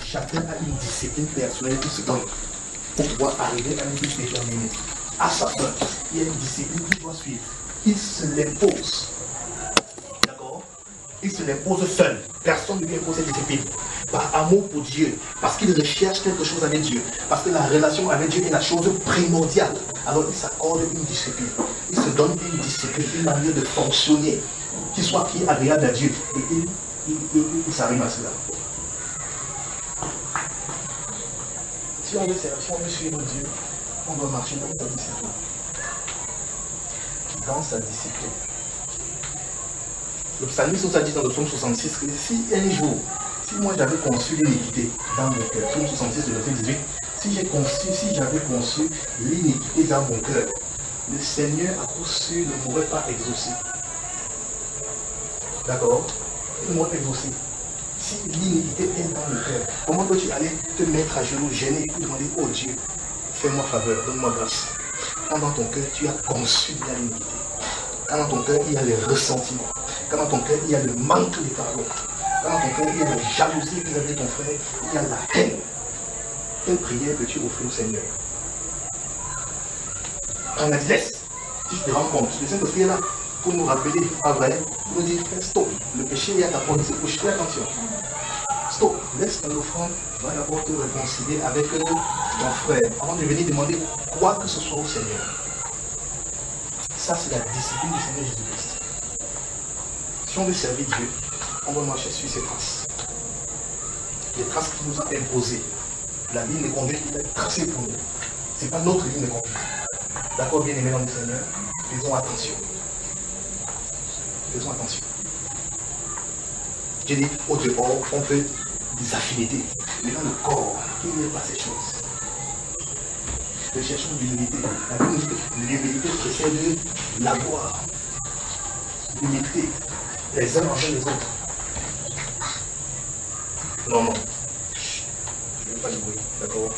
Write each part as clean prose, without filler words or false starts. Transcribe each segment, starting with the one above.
chacun a une discipline personnelle qui se donne pour pouvoir arriver à une vie déterminée. À sa fin, il y a une discipline qu'il doit suivre. Il se l'impose. D'accord? Il se l'impose seul. Personne ne lui impose cette discipline. Par amour pour Dieu, parce qu'il recherche quelque chose avec Dieu, parce que la relation avec Dieu est la chose primordiale. Alors il s'accorde une discipline. Il se donne une discipline, une manière de fonctionner qui soit agréable à Dieu. Et il s'arrive à cela. Si on veut suivre Dieu, on doit marcher dans sa discipline. Dans sa discipline. Le psalmiste nous a dit dans le psaume 66 que si un jour, si moi j'avais conçu l'iniquité dans mon cœur, psaume 66, le verset 18, si j'avais conçu l'iniquité dans mon cœur, le Seigneur à coup sûr ne pourrait pas exaucer. D'accord? Il ne pourrait pas exaucer. Si l'iniquité est dans le cœur, comment peux-tu aller te mettre à genoux, gêner, pour demander, oh Dieu, fais-moi faveur, donne-moi grâce. Quand dans ton cœur, tu as conçu de l'iniquité. Quand dans ton cœur, il y a les ressentiments. Quand dans ton cœur, il y a le manque de pardon. Quand dans ton cœur, il y a la jalousie vis-à-vis de ton frère, il y a la haine. Quelle prière peux-tu offrir au Seigneur? On a dit, laisse. Si je te rends compte, le Saint-Esprit est là pour nous rappeler, pas vrai, pour nous dire, stop, le péché est à ta porte, c'est couche, fais attention. Stop, laisse ton offrande, va d'abord te réconcilier avec ton frère, avant de venir demander quoi que ce soit au Seigneur. Ça, c'est la discipline du Seigneur Jésus-Christ. Si on veut servir Dieu, on doit marcher sur ses traces. Les traces qu'il nous a imposées. La ligne de conduite qu'il a tracée pour nous. Ce n'est pas notre ligne de conduite. D'accord, bien aimés dans le Seigneur, faisons attention. Faisons attention. J'ai dit, au dehors, on peut des affinités. Mais dans le corps, il n'y a pas ces choses. Nous cherchons l'humilité. La Bible dit que l'humilité précède la gloire. L'humilité, les uns envers les autres. Non, non. Je ne veux pas de bruit, d'accord?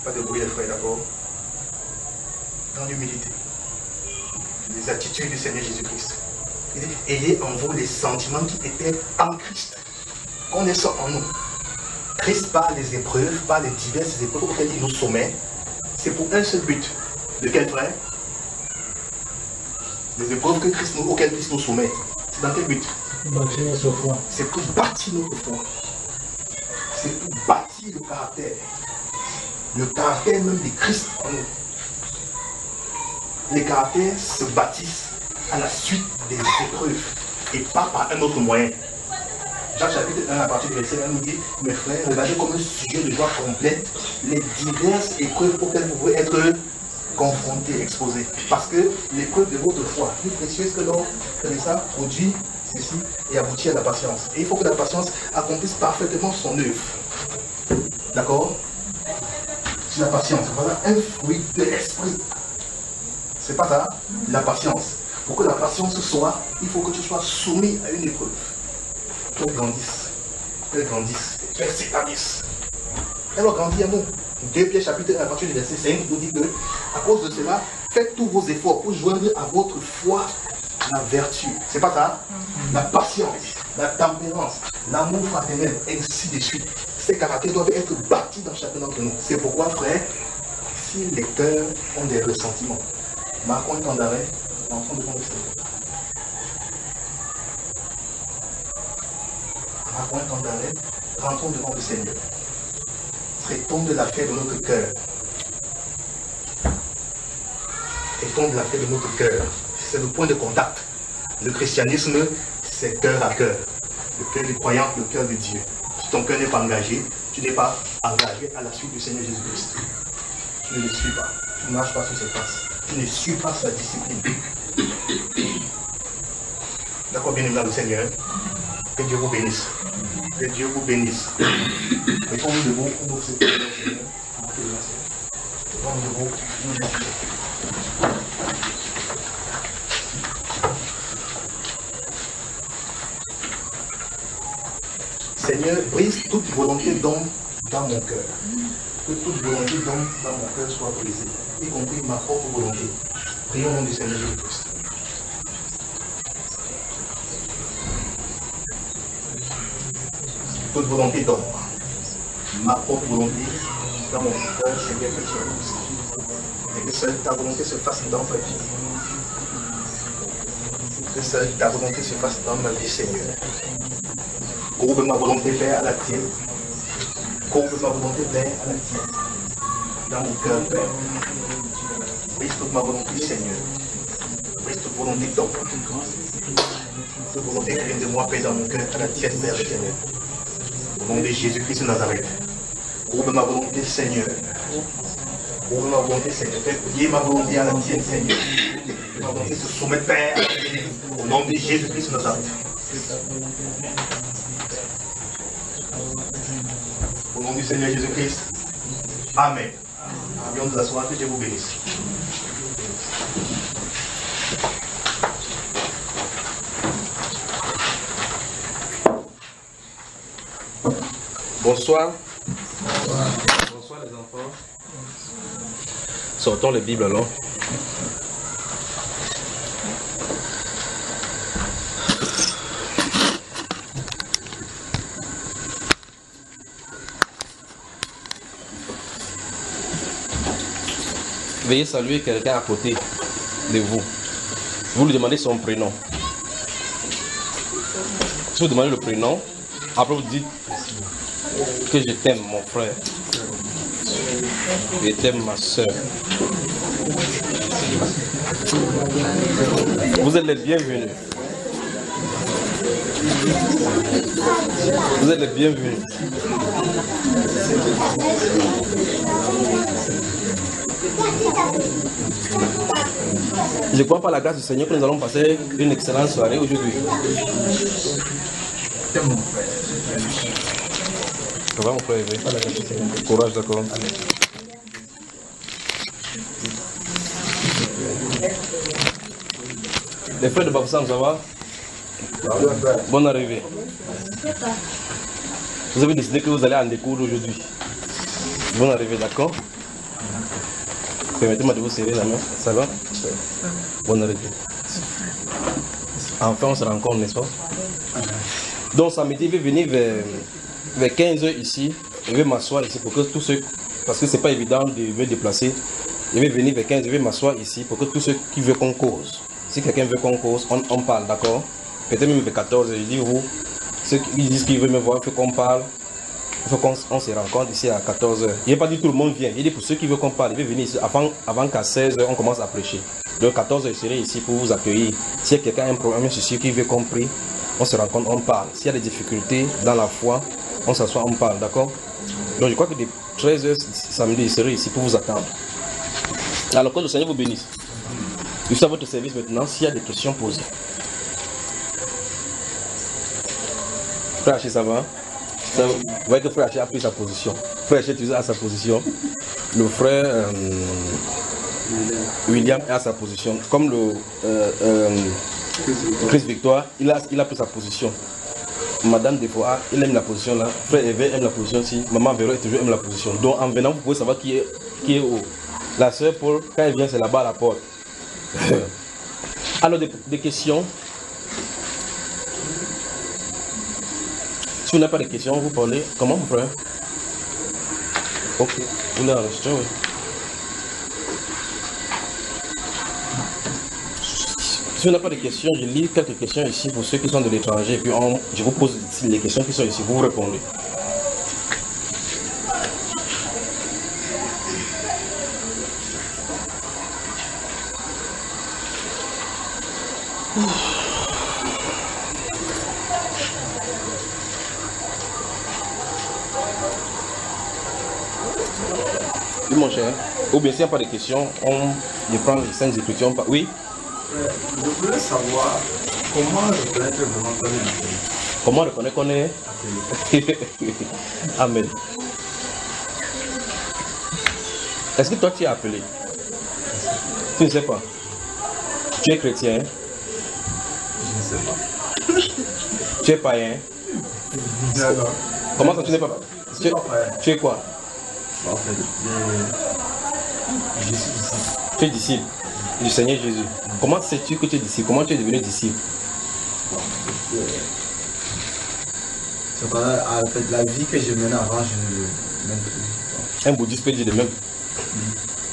Pas de bruit, les frères, d'accord? Dans l'humilité. Les attitudes du Seigneur Jésus-Christ. Il dit, ayez en vous les sentiments qui étaient en Christ. Connaissant en nous. Christ par les épreuves, par les diverses épreuves auxquelles il nous soumet. C'est pour un seul but. De quel frère? Les épreuves auxquelles Christ nous soumet. C'est dans quel but? C'est pour bâtir notre foi. C'est pour bâtir le caractère. Le caractère même de Christ en nous. Les caractères se bâtissent à la suite des épreuves et pas par un autre moyen. Jacques chapitre 1 à partir du verset 1 nous dit, mes frères, regardez comme un sujet de joie complète les diverses épreuves auxquelles vous pouvez être confrontés, exposés. Parce que l'épreuve de votre foi, plus précieuse que l'or, que ça produit ceci et aboutit à la patience. Et il faut que la patience accomplisse parfaitement son œuvre. D'accord? C'est la patience. Voilà un fruit de l'esprit. C'est pas ça? La patience. Pour que la patience soit, il faut que tu sois soumis à une épreuve. Qu'elle grandisse, qu'elle s'établisse. Elle va grandir à nous. 2 Pierre chapitre 1 à partir du verset 5 nous dit que, à cause de cela, faites tous vos efforts pour joindre à votre foi la vertu. C'est pas ça? La patience, la tempérance, l'amour fraternel, ainsi de suite. Ces caractères doivent être bâtis dans chacun d'entre nous. C'est pourquoi, frère, si les cœurs ont des ressentiments, marquons un temps d'arrêt, entrons devant le Seigneur. Marquons un temps d'arrêt, rentrons devant le Seigneur. Traitons de l'affaire de notre cœur. Traitons de l'affaire de notre cœur. C'est le point de contact. Le christianisme, c'est cœur à cœur. Le cœur du croyant, le cœur de Dieu. Si ton cœur n'est pas engagé, tu n'es pas engagé à la suite du Seigneur Jésus-Christ. Tu ne le suis pas. Tu ne marches pas sur ses traces. Tu ne suis pas sa discipline. D'accord, bien aimé le Seigneur. Que Dieu vous bénisse. Que Dieu vous bénisse. Mettons-nous debout, on ouvre cette parole, Seigneur. Mettons-nous debout, on ouvre. Seigneur, brise toute volonté d'homme dans mon cœur. Que toute volonté d'homme dans mon cœur soit brisée, y compris ma propre volonté. Prions au nom du Seigneur Jésus-Christ. Toute volonté d'homme ma propre volonté dans mon cœur, Seigneur, que tu as. Et que seule ta volonté se fasse dans ma vie. Que seule ta volonté se fasse dans ma vie, Seigneur. Courbe ma volonté, Père, à la tienne. Courbe ma volonté, Père, à la tienne. Dans mon cœur, Père. Brise toute ma volonté, Seigneur. Brise toute volonté d'homme. Toute volonté qui vient de moi, Père, dans mon cœur, à la tienne, Père éternel. Au nom de Jésus-Christ de Nazareth. Courbe ma volonté, Seigneur. Courbe ma volonté, Seigneur. Fais plier ma volonté à la tienne, Seigneur. Ma volonté se soumet, Père, au nom de Jésus-Christ de Nazareth. Au nom du Seigneur Jésus-Christ. Amen. Viens nous asseoir, que Dieu vous bénisse. Bonsoir. Bonsoir les enfants. Sortons les Bibles alors. Veuillez saluer quelqu'un à côté de vous. Vous lui demandez son prénom. Si vous demandez le prénom, après vous dites que je t'aime mon frère. Je t'aime ma soeur. Vous êtes les bienvenus. Vous êtes les bienvenus. Je crois par la grâce du Seigneur que nous allons passer une excellente soirée aujourd'hui. Ça va mon frère Hervé? Courage, d'accord. Les frères de Bafoussam, ça va? Bonne arrivée. Vous avez décidé que vous allez en découdre aujourd'hui. Bonne arrivée, d'accord? Permettez-moi de vous serrer la main. Ça va? Bonne arrivée. Enfin, on se rencontre, n'est-ce pas? Donc, samedi, je vais venir vers 15h ici. Je vais m'asseoir ici pour que tous ceux... Parce que ce n'est pas évident de me déplacer. Je vais venir vers 15h, je vais m'asseoir ici pour que tous ceux qui veulent qu'on cause. Si quelqu'un veut qu'on cause, on parle, d'accord? Peut-être même vers 14h, je dis vous, ceux qui disent qu'ils veulent me voir, il faut qu'on parle. Il faut qu'on se rencontre ici à 14h. Il n'est pas dit tout le monde vient. Il dit pour ceux qui veulent qu'on parle, il veut venir ici avant qu'à 16h, on commence à prêcher. Donc 14h, je serai ici pour vous accueillir. S'il y a quelqu'un a un problème, un souci qui veut qu'on prie, on se rencontre, on parle. S'il y a des difficultés dans la foi, on s'assoit, on parle, d'accord? Donc je crois que de 13h samedi, je serai ici pour vous attendre. Alors que le Seigneur vous bénisse. Je suis à votre service maintenant s'il y a des questions posées. Frère Haché, ça va? Vous voyez que Frère Haché a pris sa position. Frère Haché est à sa position. Le frère William est à sa position. Comme le Chris Victoire, il a pris sa position. Madame Defoa, il aime la position là. Frère Hervé aime la position aussi. Maman Véro toujours aime la position. Donc en venant, vous pouvez savoir qui est où. La soeur Paul, quand elle vient, c'est là-bas à la porte. Alors des questions. Si vous n'avez pas de questions, vous parlez. Comment mon frère? Ok, vous l'avez enregistré, oui. Si vous n'avez pas de questions, je lis quelques questions ici pour ceux qui sont de l'étranger. Puis je vous pose les questions qui sont ici, vous répondez. Oui, mon cher. Ou bien s'il n'y a pas de questions, je prends les 5 écritures. Oui? Je voulais savoir comment reconnaître vraiment qu'on est appelé. Comment reconnaître qu'on est appelé? Amen. Est-ce que toi tu es appelé? Tu ne sais pas. Tu es chrétien? Je ne sais pas. Tu es païen? Non. Comment ça tu n'es pas? Tu es quoi? En fait, je suis disciple. Tu es disciple du Seigneur Jésus. Comment sais-tu que tu es disciple? Comment tu es devenu disciple? C'est pas en fait la vie que je menais avant, je ne le mène plus. Un bouddhiste peut dire de même.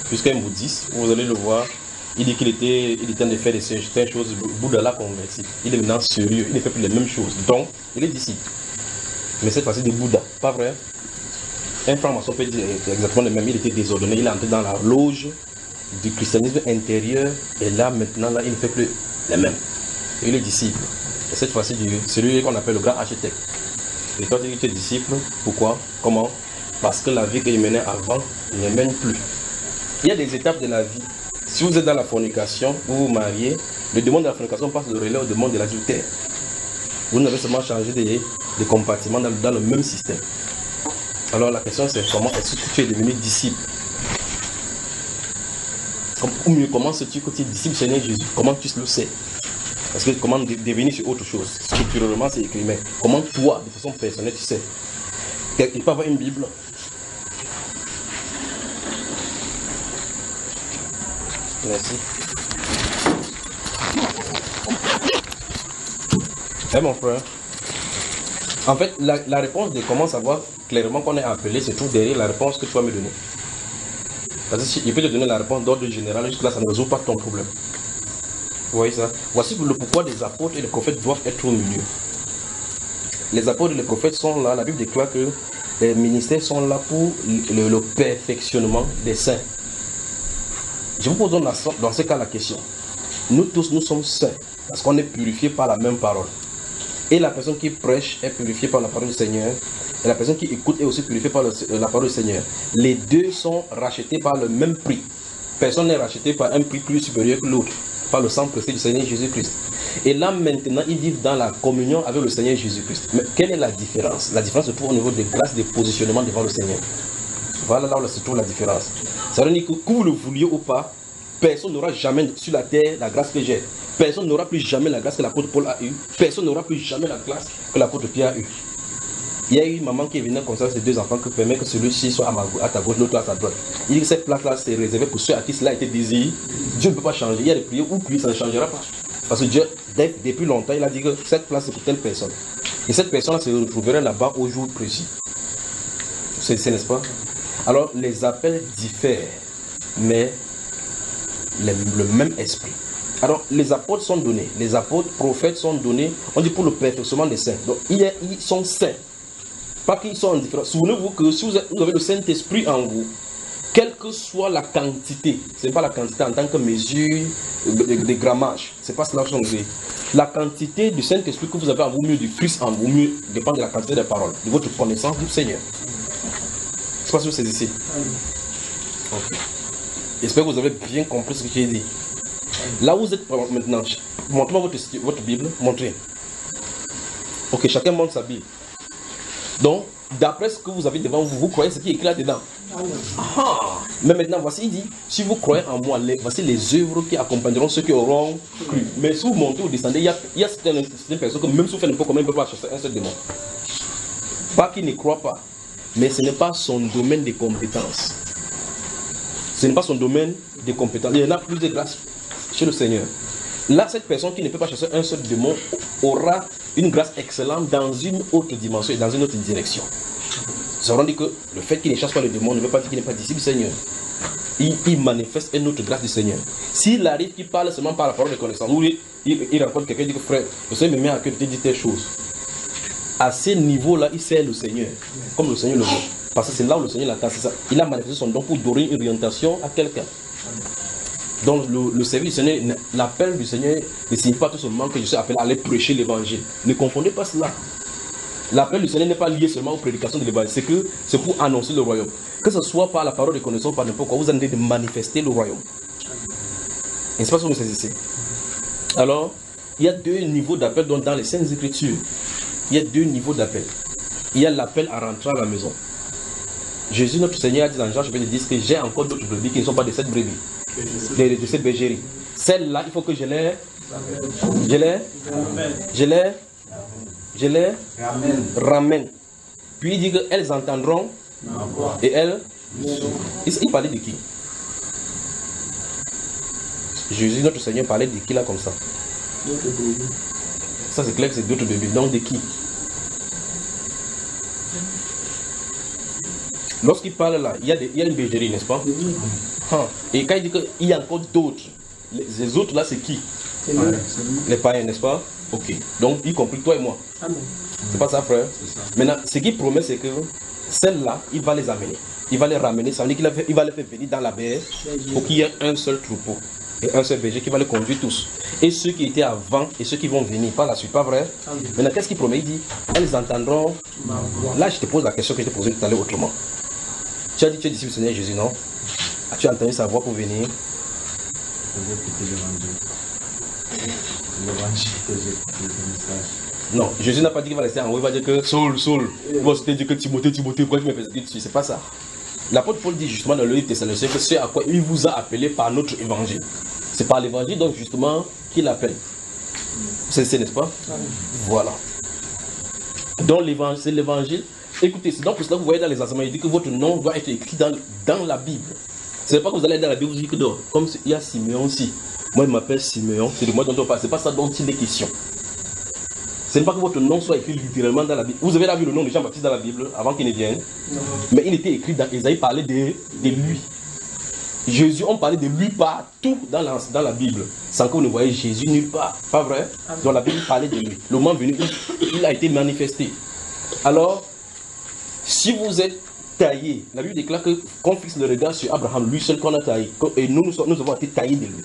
Puisqu'un bouddhiste, vous allez le voir, il dit qu'il était en train de faire certaines choses, Bouddha l'a converti. Il est maintenant sérieux, il ne fait plus les mêmes choses. Donc, il est disciple. Mais cette fois-ci de Bouddha, pas vrai? Un franc-maçon peut dire exactement le même, il était désordonné, il est entré dans la loge du christianisme intérieur, et là, maintenant, là, il ne fait plus les mêmes. Et il est disciple. Et cette fois-ci, celui qu'on appelle le grand architecte. Et toi, tu es disciple, pourquoi? Comment? Parce que la vie qu'il menait avant, il ne mène plus. Il y a des étapes de la vie. Si vous êtes dans la fornication, vous vous mariez, le démon de la fornication passe le relais au démon de l'adultère. Vous n'avez seulement changé de compartiment dans le même système. Alors la question c'est comment est-ce que tu es devenu disciple? Ou mieux, comment sais-tu que tu es disciple Seigneur Jésus? Comment tu le sais? Parce que comment devenir sur autre chose? Structurellement c'est écrit, mais comment toi, de façon personnelle, tu sais? Il peut avoir une Bible. Merci. Mon frère. En fait, la réponse de comment savoir clairement qu'on est appelé se trouve derrière la réponse que tu vas me donner. Parce que il peut te donner la réponse d'ordre général, jusque là ça ne résout pas ton problème. Vous voyez ça? Voici le pourquoi les apôtres et les prophètes doivent être au milieu. Les apôtres et les prophètes sont là, la Bible déclare que les ministères sont là pour le perfectionnement des saints. Je vous pose donc dans ce cas la question. Nous tous, nous sommes saints parce qu'on est purifiés par la même parole. Et la personne qui prêche est purifiée par la parole du Seigneur. Et la personne qui écoute est aussi purifiée par la parole du Seigneur. Les deux sont rachetés par le même prix. Personne n'est racheté par un prix plus supérieur que l'autre, par le sang précieux du Seigneur Jésus-Christ. Et là maintenant, ils vivent dans la communion avec le Seigneur Jésus-Christ. Mais quelle est la différence? La différence se trouve au niveau des grâces de positionnement devant le Seigneur. Voilà là où se trouve la différence. Ça veut dire que vous le vouliez ou pas, personne n'aura jamais sur la terre la grâce que j'ai. Personne n'aura plus jamais la grâce que l'apôtre Paul a eue. Personne n'aura plus jamais la grâce que l'apôtre Pierre a eue. Il y a eu une maman qui est venue comme ça, ses deux enfants, qui permet que celui-ci soit à ta gauche, l'autre à ta droite. Il dit que cette place-là, c'est réservé pour ceux à qui cela a été désiré. Dieu ne peut pas changer. Il y a des prières où prier, ça ne changera pas. Parce que Dieu, depuis longtemps, il a dit que cette place c'est pour telle personne. Et cette personne-là se retrouverait là-bas au jour précis. C'est n'est-ce pas? Alors, les appels diffèrent, mais le même esprit. Alors, les apôtres sont donnés, les apôtres, prophètes sont donnés, on dit pour le perfectionnement des saints. Donc, ils sont saints. Pas qu'ils sont indifférents. Souvenez-vous que si vous avez le Saint-Esprit en vous, quelle que soit la quantité, ce n'est pas la quantité en tant que mesure de grammage, c'est pas cela que je dis. La quantité du Saint-Esprit que vous avez en vous, mieux du Christ en vous, mieux dépend de la quantité des paroles, de votre connaissance du Seigneur. Je ne sais pas si vous saisissez. Okay. J'espère que vous avez bien compris ce que j'ai dit. Là où vous êtes maintenant, montrez-moi votre Bible, montrez. Ok, chacun montre sa Bible. Donc, d'après ce que vous avez devant vous, vous croyez ce qui est écrit là-dedans. Ah. Mais maintenant, voici, il dit, si vous croyez en moi, voici les œuvres qui accompagneront ceux qui auront cru. Mais si vous montez ou descendez, il y a certaines personnes que même si vous faites n'importe comment, ils ne peuvent pas chasser un seul démon. Pas qu'il ne croit pas, mais ce n'est pas son domaine de compétence. Ce n'est pas son domaine de compétence. Il y en a plus de grâce chez le Seigneur. Là, cette personne qui ne peut pas chasser un seul démon aura une grâce excellente dans une autre dimension et dans une autre direction. Ça veut dire que le fait qu'il ne chasse pas le démon ne veut pas dire qu'il n'est pas disciple du Seigneur. Il manifeste une autre grâce du Seigneur. S'il arrive qu'il parle seulement par la parole de connaissance, ou il rencontre quelqu'un et dit que frère, le Seigneur me met à cœur de te dire telle chose. À ce niveau-là, il sert le Seigneur, comme le Seigneur le veut. Parce que c'est là où le Seigneur l'attend, c'est ça. Il a manifesté son don pour donner une orientation à quelqu'un. Donc le service du Seigneur, l'appel du Seigneur ne signifie pas tout seulement que je suis appelé à aller prêcher l'évangile. Ne confondez pas cela. L'appel du Seigneur n'est pas lié seulement aux prédications de l'évangile, c'est pour annoncer le royaume. Que ce soit par la parole de connaissance ou par n'importe quoi, vous allez de manifester le royaume. N'est-ce pas ce que vous saisissez? Alors, il y a deux niveaux d'appel dans les Saintes Écritures. Il y a deux niveaux d'appel. Il y a l'appel à rentrer à la maison. Jésus, notre Seigneur, a dit dans Jean chapitre 10 que j'ai encore d'autres brebis qui ne sont pas de cette brebis. De cette bergerie. Celles-là, il faut que je les ramène. Puis il dit qu'elles entendront et elles. Il parlait de qui? Jésus, notre Seigneur, parlait de qui là comme ça? Ça c'est clair que c'est d'autres bébés. Donc de qui? Lorsqu'il parle là, il y a une bergerie, n'est-ce pas? Et quand il dit qu'il y a encore d'autres, les autres là, c'est qui? Les païens, n'est-ce pas? Ok. Donc, y compris toi et moi. Amen. C'est pas ça, frère? Maintenant, ce qu'il promet, c'est que celles-là, il va les amener. Il va les ramener. Ça veut dire qu'il va les faire venir dans la baie pour qu'il y ait un seul troupeau et un seul berger qui va les conduire tous. Et ceux qui étaient avant et ceux qui vont venir par la suite, pas vrai? Maintenant, qu'est-ce qu'il promet? Il dit, elles entendront. Là, je te pose la question que je t'ai posée tout à l'heure autrement. Tu as dit, tu es disciple du Seigneur Jésus, non? As-tu entendu sa voix pour venir? Non, Jésus n'a pas dit qu'il va rester en haut, il va dire que Saul, il va se dire que Timothée, pourquoi tu me fais dessus? C'est pas ça. L'apôtre Paul dit justement dans le livre Thessaloniciens que c'est à quoi il vous a appelé par notre évangile. C'est par l'évangile donc justement qu'il appelle. C'est n'est-ce pas? Voilà. Donc l'évangile, c'est l'évangile. Écoutez, c'est donc pour cela que vous voyez dans les enseignements, il dit que votre nom doit être écrit dans la Bible. Ce n'est pas que vous allez dans la Bible, vous dites que non, comme il y a Siméon aussi. Moi, je m'appelle Siméon, c'est de moi dont on parle. Ce n'est pas ça dont il est question. Ce n'est pas que votre nom soit écrit littéralement dans la Bible. Vous avez là vu le nom de Jean-Baptiste dans la Bible avant qu'il ne vienne. Non. Mais il était écrit dans Ésaïe, parlait de lui. Jésus, on parlait de lui partout dans la Bible. Sans que vous ne voyez Jésus nulle part. Pas vrai? Dans la Bible, il parlait de lui. Le moment venu, il a été manifesté. Alors, si vous êtes taillé, la Bible déclare qu'on fixe le regard sur Abraham, lui seul qu'on a taillé. Et nous avons été taillés de lui.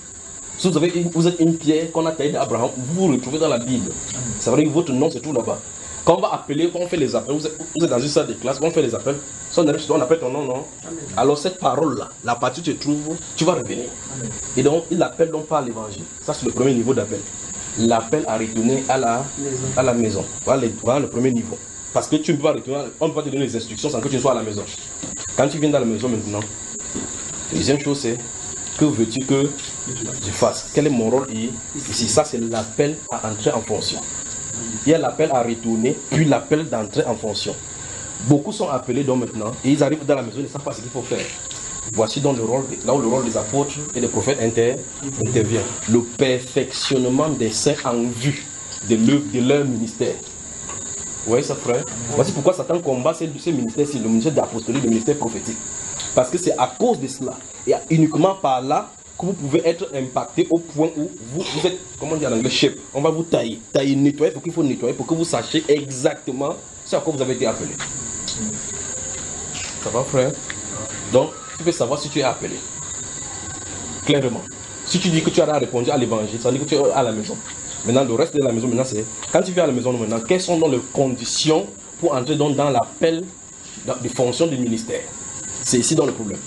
Si vous êtes une pierre qu'on a taillée d'Abraham, vous vous retrouvez dans la Bible. Ça veut dire que votre nom se trouve là-bas. Quand on va appeler, quand on fait les appels, vous êtes dans une salle de classe, quand on fait les appels, si on arrive sur toi, on appelle ton nom, non? Amen. Alors cette parole-là, la partie où tu te trouves, tu vas revenir. Amen. Et donc, il appelle donc par l'évangile. Ça, c'est le premier niveau d'appel. L'appel à retourner à la maison. Voilà le premier niveau. Parce que tu ne peux pas retourner, on ne peut pas te donner les instructions sans que tu sois à la maison. Quand tu viens dans la maison maintenant, la deuxième chose c'est, que veux-tu que je fasse? Quel est mon rôle ici? Ça c'est l'appel à entrer en fonction. Il y a l'appel à retourner, puis l'appel d'entrer en fonction. Beaucoup sont appelés donc maintenant, et ils arrivent dans la maison, ils ne savent pas ce qu'il faut faire. Voici donc là où le rôle des apôtres et des prophètes intervient. Le perfectionnement des saints en vue de leur ministère. Vous voyez ça, frère? Voici pourquoi Satan combat ces ministères, c'est le ministère d'apostolique, le ministère prophétique. Parce que c'est à cause de cela, et uniquement par là, que vous pouvez être impacté au point où vous êtes, comment dire en anglais, shape. On va vous tailler, nettoyer, pour qu'il faut nettoyer, pour que vous sachiez exactement ce à quoi vous avez été appelé. Ça va, frère? Donc, tu peux savoir si tu es appelé. Clairement. Si tu dis que tu as répondu à l'évangile, ça veut dire que tu es à la maison. Maintenant, le reste de la maison, maintenant, c'est quand tu viens à la maison, maintenant, quelles sont donc les conditions pour entrer dans l'appel des fonctions du ministère? C'est ici dans le problème.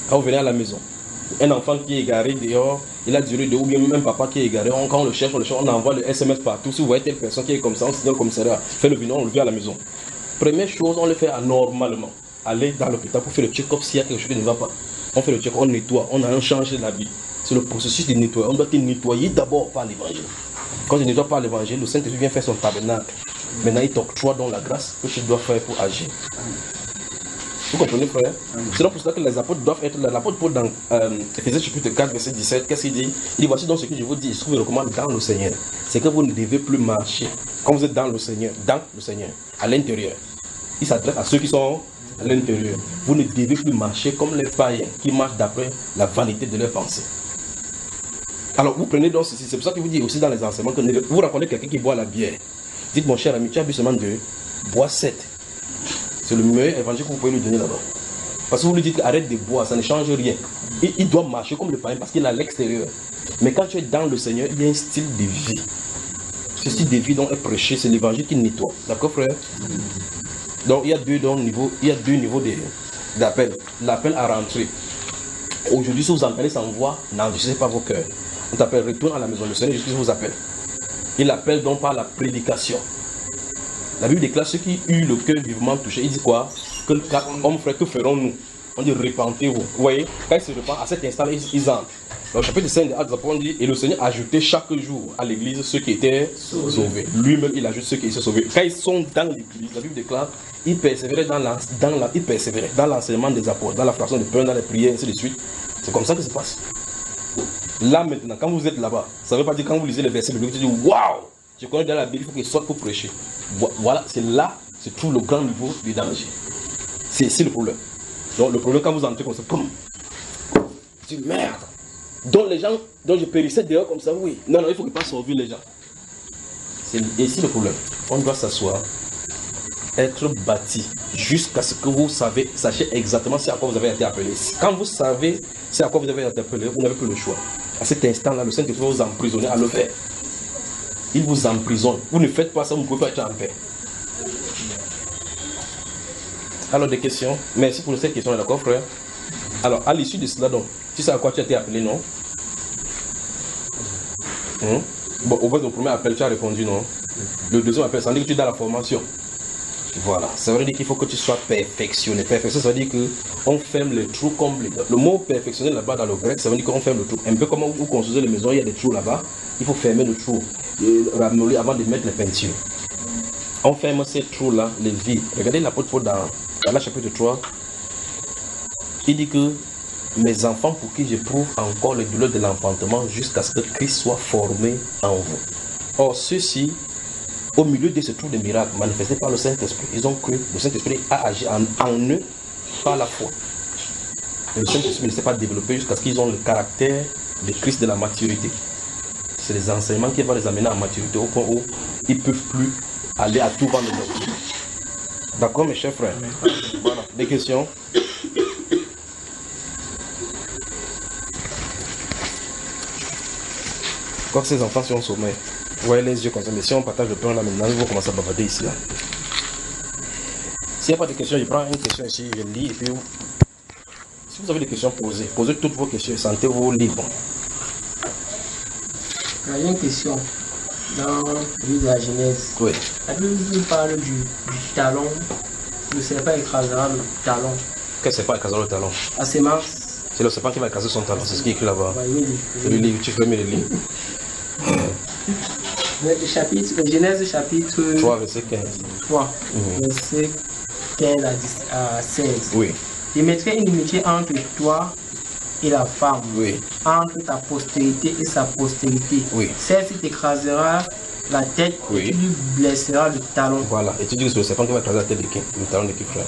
Quand vous venez à la maison, un enfant qui est égaré dehors, il a duré ou bien même papa qui est égaré, quand on le cherche, on envoie le SMS partout. Si vous voyez telle personne qui est comme ça, on signale au commissariat, fait le bilan, on le vient à la maison. Première chose, on le fait normalement. Aller dans l'hôpital pour faire le check-up s'il y a quelque chose qui ne va pas. On fait le check-up, on nettoie, on a changé l'habit. C'est le processus de nettoyer. On doit être nettoyé d'abord par l'évangile. Quand je nettoie par l'évangile, le Saint-Esprit vient faire son tabernacle. Maintenant, il t'octroie dans la grâce que tu dois faire pour agir. Vous comprenez, frère? C'est donc pour cela que les apôtres doivent être là. L'apôtre Paul dans Ephésiens chapitre 4, verset 17, qu'est-ce qu'il dit? Il dit, voici donc ce que je vous dis, il se trouve recommande dans le Seigneur. C'est que vous ne devez plus marcher quand vous êtes dans le Seigneur, à l'intérieur. Il s'adresse à ceux qui sont à l'intérieur. Vous ne devez plus marcher comme les païens qui marchent d'après la vanité de leurs pensées. Alors vous prenez donc ceci, c'est pour ça que vous dites aussi dans les enseignements que vous rencontrez quelqu'un qui boit la bière. Dites, mon cher ami, tu as bu seulement de boire 7. C'est le meilleur évangile que vous pouvez lui donner là-bas. Parce que vous lui dites arrête de boire, ça ne change rien. Il doit marcher comme le païen parce qu'il est à l'extérieur. Mais quand tu es dans le Seigneur, il y a un style de vie. Ce style de vie dont est prêché, c'est l'évangile qui nettoie. D'accord, frère? Donc il y a deux niveaux d'appel. L'appel à rentrer. Aujourd'hui, si vous entendez sans voix, n'enregistrez pas vos cœurs. On t'appelle, retourne à la maison. Le Seigneur Jésus vous appelle. Il appelle donc par la prédication. La Bible déclare ceux qui eurent le cœur vivement touché. Il dit quoi? Que homme frère, que ferons-nous? On dit repentez-vous. Vous voyez, quand ils se repentent, à cet instant, ils entrent. Dans le chapitre 5 des Actes des Apôtres, on dit, et le Seigneur ajoutait chaque jour à l'église ceux qui étaient sauvés. Lui-même, il ajoute ceux qui étaient sauvés. Quand ils sont dans l'église, la Bible déclare, ils persévéraient dans l'enseignement des apôtres, dans la fraction de pain, dans les prières, ainsi de suite. C'est comme ça que ça se passe. Là maintenant, quand vous êtes là-bas, ça ne veut pas dire quand vous lisez les versets bibliques, vous dites waouh, je connais dans la Bible, il faut qu'il sorte pour prêcher. Voilà, c'est là se trouve le grand niveau du danger. C'est le problème. Donc le problème quand vous entrez comme ça, comme tu dis merde. Donc les gens, donc je périssais dehors comme ça, oui. Non, il faut pas sauver les gens. C'est ici le problème. On doit s'asseoir, être bâti jusqu'à ce que vous sachiez exactement c'est à quoi vous avez été appelé. Quand vous savez c'est à quoi vous avez été appelé, vous n'avez plus le choix. À cet instant-là, le Saint-Esprit va vous emprisonner à le faire. Il vous emprisonne. Vous ne faites pas ça, vous ne pouvez pas être en paix. Alors des questions. Merci pour cette question, d'accord frère. Alors à l'issue de cela, donc, tu sais à quoi tu as été appelé, non? Bon, au bout du premier appel, tu as répondu non. Le deuxième appel, ça veut dire que tu es dans la formation. Voilà, ça veut dire qu'il faut que tu sois perfectionné. Perfection, ça veut dire qu'on ferme les trous comme le mot perfectionner là-bas dans le grec, ça veut dire qu'on ferme le trou. Un peu comme vous construisez les maisons, il y a des trous là-bas, il faut fermer le trou ramollir avant de mettre les peintures. On ferme ces trous-là, les vides. Regardez l'apôtre Paul dans la chapitre 3. Il dit que mes enfants pour qui j'éprouve encore les douleurs de l'enfantement jusqu'à ce que Christ soit formé en vous. Or, ceux-ci, au milieu de ce trou de miracles manifestés par le Saint-Esprit, ils ont cru, le Saint-Esprit a agi en eux par la foi. Et le Saint-Esprit ne s'est pas développé jusqu'à ce qu'ils ont le caractère de Christ de la maturité. C'est les enseignements qui vont les amener à maturité au point où ils ne peuvent plus aller à tout vent de doctrine. D'accord, mes chers frères? Voilà. Des questions? Quand ces enfants sont au sommet, vous voyez les yeux comme ça, mais si on partage le pain là maintenant, ils vont commencer à bavarder ici. S'il n'y a pas de questions, je prends une question ici, je lis et puis si vous avez des questions, posez toutes vos questions, sentez-vous libre. Il y a une question dans le livre de la Genèse. Oui. La Bible parle du talon. Le serpent écrasera le talon. Quel serpent écrasera le talon? La sémence. C'est le serpent qui va écraser son talon, c'est ce qui est écrit là-bas. Le livre, tu fais mieux le livre. Le Genèse chapitre 3, verset 15. 3, verset 15 à 16. Oui. Je mettrai une inimitié entre toi et la femme, Oui. entre ta postérité et sa postérité. Oui. Celle-ci t'écrasera la tête et tu lui blesseras le talon. Voilà. Et tu dis que c'est le serpent qui va écraser la tête de qui? Le talon de qui, frère?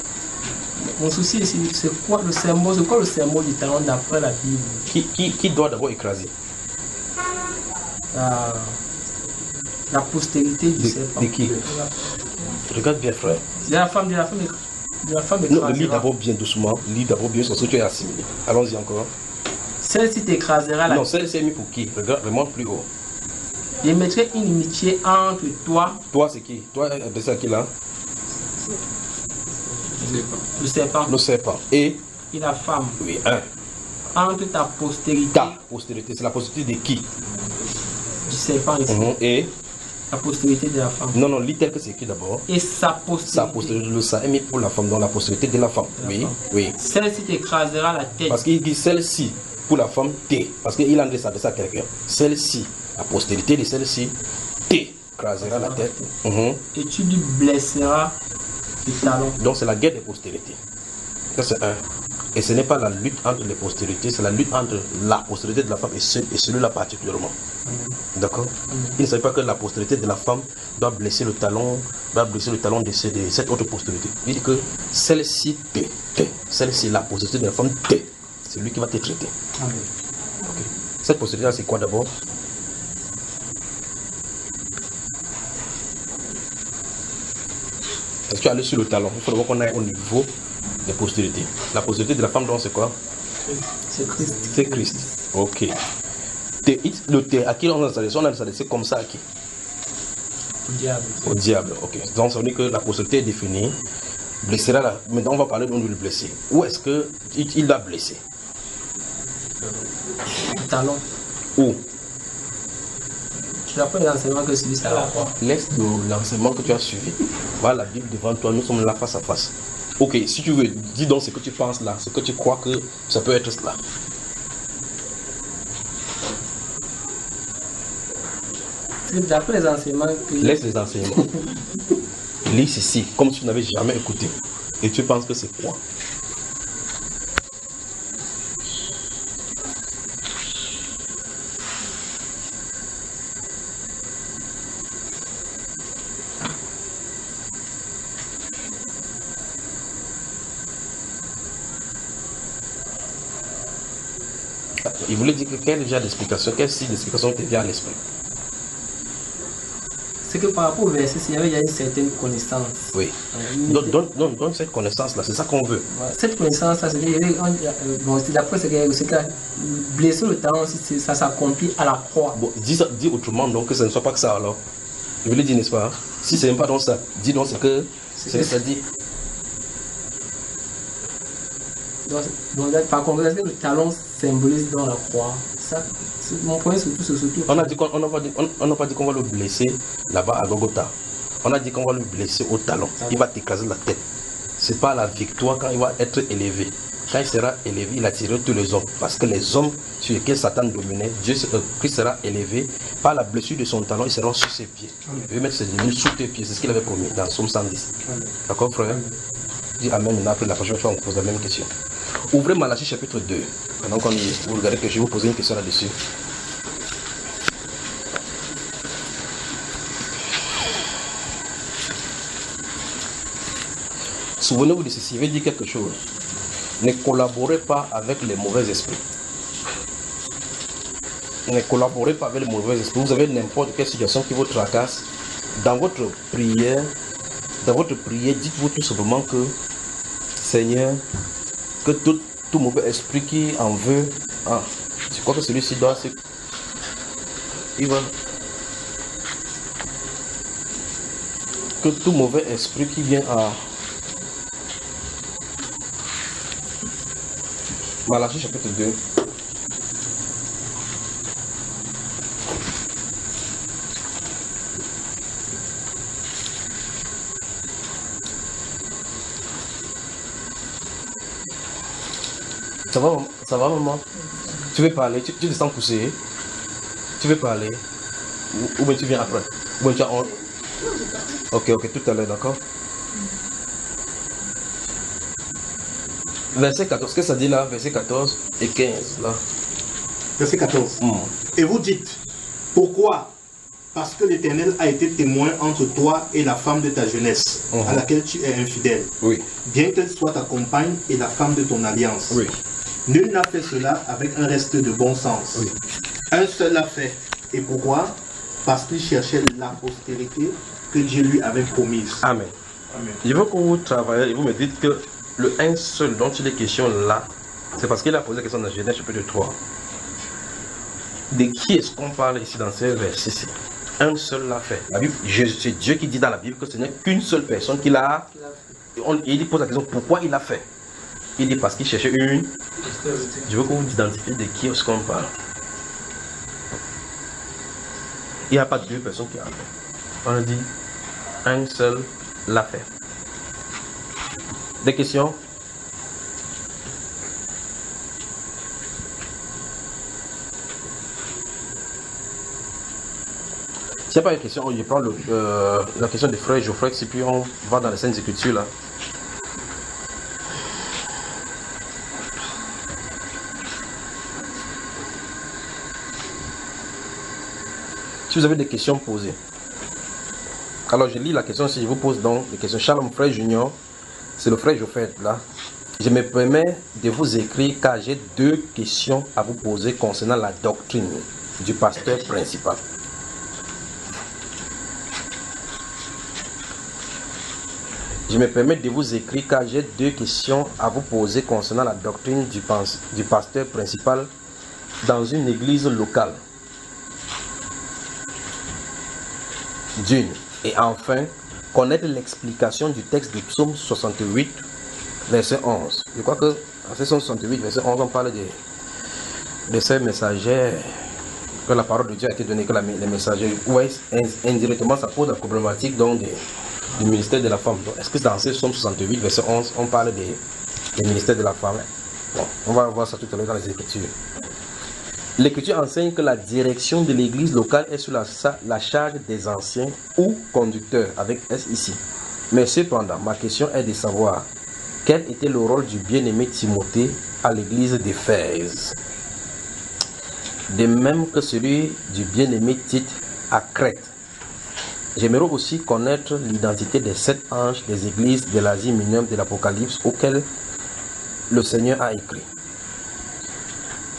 Mon souci ici, c'est quoi le symbole du talon d'après la Bible? Qui doit d'abord écraser? La postérité du serpent. De qui? Regarde bien, frère. De la femme Non, lis d'abord bien doucement. Lis d'abord bien sur ce que tu as assimilé. Allons-y encore. Celle-ci t'écrasera la tête. Non, celle-ci est mise pour qui? Regarde, remonte plus haut. Je mettrai une inimitié entre toi. Toi, c'est qui? Toi, c'est à qui là? Le serpent. Le serpent. Et la femme. Oui, entre ta postérité. Ta postérité, c'est la postérité de qui? Du serpent ici. Et la postérité de la femme. Non, lis tel que c'est qui d'abord? Et sa postérité. Sa postérité, le ça est mis pour la femme, dans la postérité de la femme. Oui. Celle-ci t'écrasera la tête. Parce qu'il dit celle-ci, pour la femme, T. Parce qu'il a adressé ça à quelqu'un. Celle-ci, la postérité de celle-ci, t'écrasera la tête. Et tu lui blesseras le talon. Donc c'est la guerre des postérités. Ça c'est un. Et ce n'est pas la lutte entre les postérités, c'est la lutte entre la postérité de la femme et celui-là particulièrement. D'accord? Il ne s'agit pas que la postérité de la femme doit blesser le talon de cette autre postérité. Il dit que celle-ci, celle-ci, la postérité de la femme, c'est lui qui va te traiter. Okay. Cette postérité-là, c'est quoi d'abord? Est-ce que tu as allé sur le talon? Il faut d'abord qu'on aille au niveau des postérités. La postérité de la femme, donc, c'est quoi? C'est Christ. C'est Christ. Ok. Le T, à qui on a adressé? On a adressé comme ça à qui? Au diable. Au diable, ok. Donc ça veut dire que la postérité est définie. Blessera la... Maintenant, on va parler de le blesser. Où est-ce qu'il l'a blessé? Le talon. Où? Tu n'as pas l'enseignement que celui-ci à la croix. Laisse l'enseignement que tu as suivi. Voilà la Bible devant toi, nous sommes là face à face. Ok, si tu veux, dis donc ce que tu penses là, ce que tu crois que ça peut être cela. D'après les enseignements que... Laisse les enseignements. Lis ceci, comme si tu n'avais jamais écouté. Et tu penses que c'est quoi? Il voulait dire que quel genre d'explication, quel style d'explication te vient à l'esprit? C'est que par rapport au verset, il y avait une certaine connaissance. Oui. Donc cette connaissance-là, c'est ça qu'on veut. Cette connaissance-là, c'est d'après ce que blesser le talon, ça s'accomplit à la croix. Bon, dis autrement donc que ce ne soit pas que ça alors. Je voulais dire, n'est-ce pas? Si ce n'est pas donc ça, dis donc ce que ça dit. Donc, par contre, le talon symbolise dans la croix. Ça, mon point surtout. On n'a pas dit qu'on va le blesser là-bas à Golgotha. On a dit qu'on va le blesser au talon. Il va t'écraser la tête. C'est pas la victoire quand il va être élevé. Quand il sera élevé, il attirera tous les hommes. Parce que les hommes sur lesquels Satan dominait, Christ sera élevé. Par la blessure de son talon, il sera sur ses pieds. Il veut mettre ses ennemis sous tes pieds. C'est ce qu'il avait promis dans Psaume 110. D'accord, frère? Dis Amen. Après la prochaine fois, on pose la même question. Ouvrez Malachie chapitre 2. Pendant qu'on vous regardez que je vais vous poser une question là-dessus. Souvenez-vous de ceci, je vais dire quelque chose. Ne collaborez pas avec les mauvais esprits. Ne collaborez pas avec les mauvais esprits. Vous avez n'importe quelle situation qui vous tracasse. Dans votre prière, dites-vous tout simplement que Seigneur, que tout mauvais esprit qui en veut, je crois que celui-ci doit se... Il va... Que tout mauvais esprit qui vient à... Malachie chapitre 2. Ça va maman? Tu veux parler? Tu te sens poussé? Tu veux parler? Ou bien tu viens après? Ou bien tu as honte? Ok, tout à l'heure, d'accord? Verset 14, qu'est-ce que ça dit là? Verset 14 et 15 là. Verset 14. Et vous dites, pourquoi? Parce que l'Éternel a été témoin entre toi et la femme de ta jeunesse, à laquelle tu es infidèle. Oui. Bien qu'elle soit ta compagne et la femme de ton alliance. Oui. Nul n'a fait cela avec un reste de bon sens. Oui. Un seul l'a fait. Et pourquoi? Parce qu'il cherchait la postérité que Dieu lui avait promise. Amen. Amen. Je veux que vous travaillez et vous me dites que le un seul dont il est question là, c'est parce qu'il a posé la question dans Genèse chapitre 3. De qui est-ce qu'on parle ici dans ce verset? Un seul l'a fait. La Bible, c'est Dieu qui dit dans la Bible que ce n'est qu'une seule personne qui l'a. Il pose la question pourquoi il l'a fait. Il dit parce qu'il cherchait une. Je veux que vous identifiez de qui est-ce qu'on parle. Il n'y a pas deux personnes qui ont fait. On a dit un seul l'a fait. Des questions? S'il n'y a pas de question, je prends la question de frère Geoffrey, et puis on va dans les Saintes Écritures là. Si vous avez des questions, posées. Alors je lis la question, si je vous pose donc des questions. Shalom frère Junior, c'est le frère Geoffrey là. Je me permets de vous écrire car j'ai deux questions à vous poser concernant la doctrine du pasteur principal. Je me permets de vous écrire car j'ai deux questions à vous poser concernant la doctrine du pasteur principal dans une église locale. D'une. Et enfin, connaître l'explication du texte du psaume 68, verset 11. Je crois que dans ce psaume 68, verset 11, on parle de ces messagers, que la parole de Dieu a été donnée, que les messagers, ouais, indirectement, ça pose la problématique donc du ministère de la femme. Est-ce que dans ce psaume 68, verset 11, on parle des ministères de la femme? Bon, on va voir ça tout à l'heure dans les Écritures. L'Écriture enseigne que la direction de l'église locale est sous la charge des anciens ou conducteurs, avec S ici. Mais cependant, ma question est de savoir quel était le rôle du bien-aimé Timothée à l'église d'Éphèse, de même que celui du bien-aimé Tite à Crète. J'aimerais aussi connaître l'identité des 7 anges des églises de l'Asie mineure de l'Apocalypse auxquelles le Seigneur a écrit.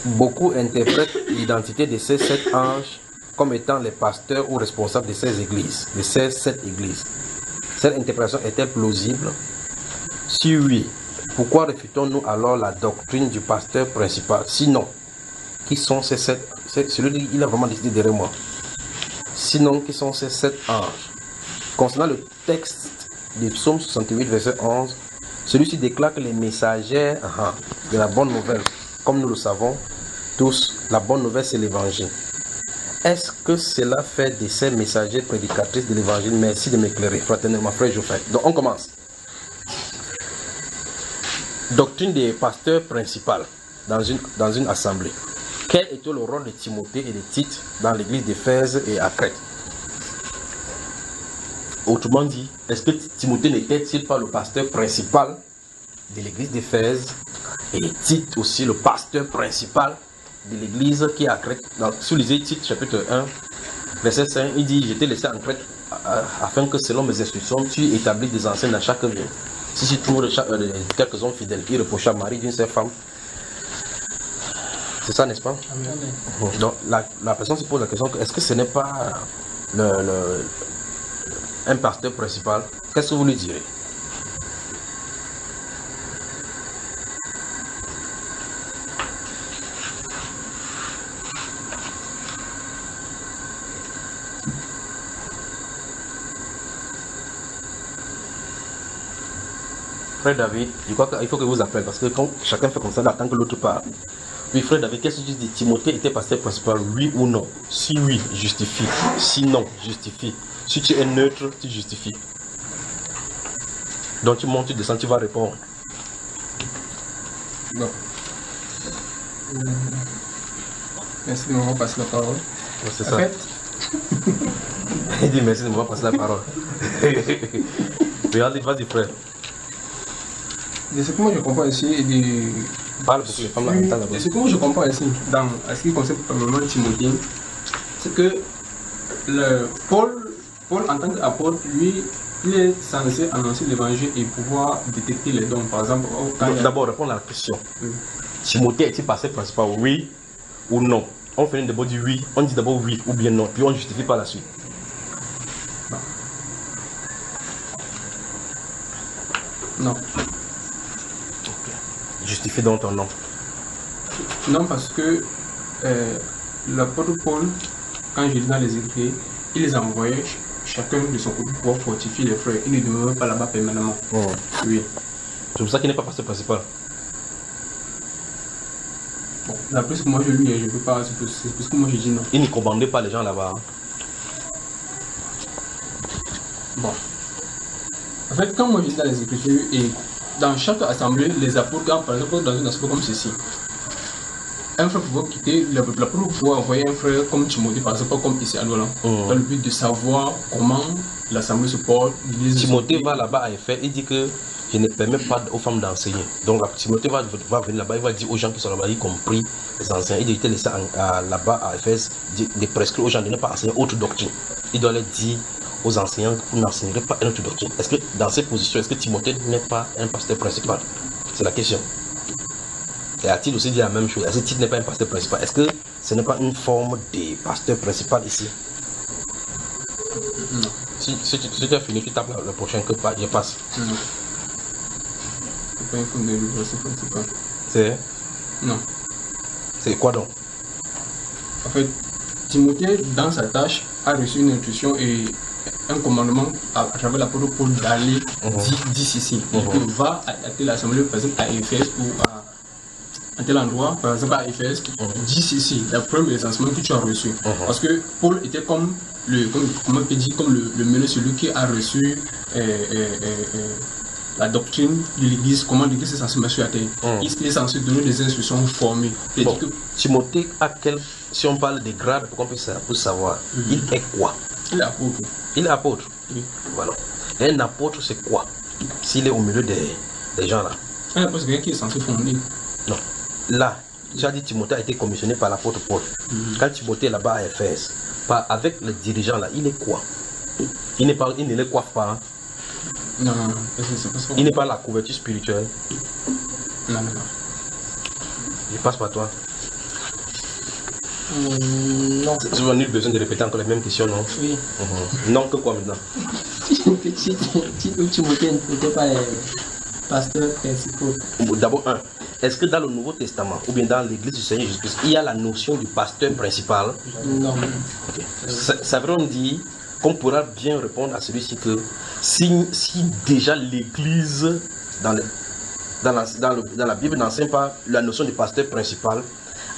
Beaucoup interprètent l'identité de ces 7 anges comme étant les pasteurs ou responsables de ces églises, de ces 7 églises. Cette interprétation est-elle plausible? Si oui, pourquoi réfutons-nous alors la doctrine du pasteur principal? Sinon, qui sont ces 7? Celui il a vraiment décidé derrière moi. Sinon, qui sont ces 7 anges? Concernant le texte du psaume 68, verset 11, celui-ci déclare que les messagers de la bonne nouvelle, comme nous le savons tous, la bonne nouvelle c'est l'évangile. Est-ce que cela fait de ces messagers prédicatrices de l'évangile? Merci de m'éclairer, fraternellement, frère Geoffrey. Donc on commence. Doctrine des pasteurs principaux dans une assemblée. Quel était le rôle de Timothée et de Tite dans l'église d'Éphèse et à Crète? Autrement dit, est-ce que Timothée n'était-il pas le pasteur principal de l'église d'Éphèse et Tite aussi le pasteur principal de l'église qui est à Crète? Si vous lisez Tite chapitre 1, verset 5, il dit: je t'ai laissé en Crète afin que selon mes instructions, tu établis des anciens dans chaque ville. Si tu trouves quelques hommes fidèles, il reprocha Marie d'une seule femme. C'est ça, n'est-ce pas? Amen. Donc la personne se pose la question, est-ce que ce n'est pas un pasteur principal? Qu'est-ce que vous lui direz? Frère David, je crois qu'il faut que vous appelez parce que quand chacun fait comme ça, il attend que l'autre parle. Oui, frère David, qu'est-ce que tu dis? Timothée était pasteur principal, oui ou non? Si oui, justifie. Si non, justifie. Si tu es neutre, tu justifies. Donc tu montes, tu descends, tu vas répondre. Bon. Merci de m'avoir passé la parole. Ouais, c'est ça. En fait... Il dit merci de m'avoir passé la parole. Regardez, vas-y frère. De ce que moi je comprends ici, parle parce que les femmes entendent là-bas. De ce que moi je comprends ici, dans ce qui concerne probablement Timothée, c'est que Paul en tant qu'apôtre, lui, il est censé annoncer l'évangile et pouvoir détecter les dons. Par exemple, d'abord répondre à la question. Timothée est-il pasteur principal, oui ou non? On fait d'abord dire oui, on dit d'abord oui ou bien non, puis on ne justifie pas la suite. Non. Justifie donc ton nom. Non, parce que l'apôtre Paul, quand je lis dans les écrits, il les a envoyés chacun de son côté pour fortifier les frères. Il ne demeurait pas là-bas permanemment. Oui. C'est pour ça qu'il n'est pas pasteur principal. Bon, d'après ce que moi je lis, je ne peux pas. C'est parce que moi je dis non. Il ne commandait pas les gens là-bas. Bon. En fait, quand moi je lis dans les Écritures et dans chaque assemblée, les apôtres, par exemple, dans une assemblée comme ceci, un frère pouvait quitter, l'apôtre pouvait envoyer un frère comme Timothée, par exemple, comme ici à Lola, dans le but de savoir comment l'assemblée se porte. Timothée va là-bas à Éphèse, il dit que je ne permets pas aux femmes d'enseigner. Donc Timothée va venir là-bas, il va dire aux gens qui sont là-bas, y compris les anciens, il était laissé là-bas à Éphèse, de prescrire aux gens de ne pas enseigner autre doctrine. Il doit leur dire aux enseignants, vous n'enseignerez pas une autre doctrine. Est-ce que dans ces positions, est-ce que Timothée n'est pas un pasteur principal? C'est la question. Et a-t-il aussi dit la même chose? Est-ce que Tite n'est pas un pasteur principal? Est-ce que ce n'est pas une forme de pasteur principal ici? Non. Si tu as fini, tu tapes le prochain que je passe. Non. C'est pas une forme de pasteur principal. C'est? Non. C'est quoi donc? En fait, Timothée, dans sa tâche, a reçu une intuition et un commandement à travers l'apôtre Paul d'aller d'ici. Il va à telle assemblée, par exemple à Éphèse ou à tel endroit, par exemple à Éphèse, d'ici, d'après les enseignements que tu as reçus. Parce que Paul était comme le meneur, celui qui a reçu la doctrine de l'église, comment l'église est censée marcher à terre. Il est censé donner des instructions formées. Bon, Timothée, si on parle des grades, pour qu'on puisse savoir, il est quoi? Il est apôtre. Il est apôtre. Oui. Voilà. Et un apôtre, c'est quoi? S'il est au milieu des gens là. Un apôtre, c'est quelqu'un qui est censé fonder. Non. Là, tu as dit Timothée a été commissionné par l'apôtre Paul. Quand Timothée est là-bas à Éphèse, avec les dirigeants là, il est quoi? Il ne les coiffe pas. Hein? Non, c'est pas ça. Il n'est pas la couverture spirituelle. Non. Je passe par toi. Non. Vous avez eu besoin de répéter encore les mêmes questions, non? Oui. Non, que quoi maintenant? Timothée n'était pas les pasteurs principaux. D'abord, est-ce que dans le Nouveau Testament, ou bien dans l'église du Seigneur Jésus-Christ, il y a la notion du pasteur principal? Non. Okay. Ça veut dire qu'on pourra bien répondre à celui-ci que si déjà l'église dans la Bible n'enseigne pas la notion du pasteur principal,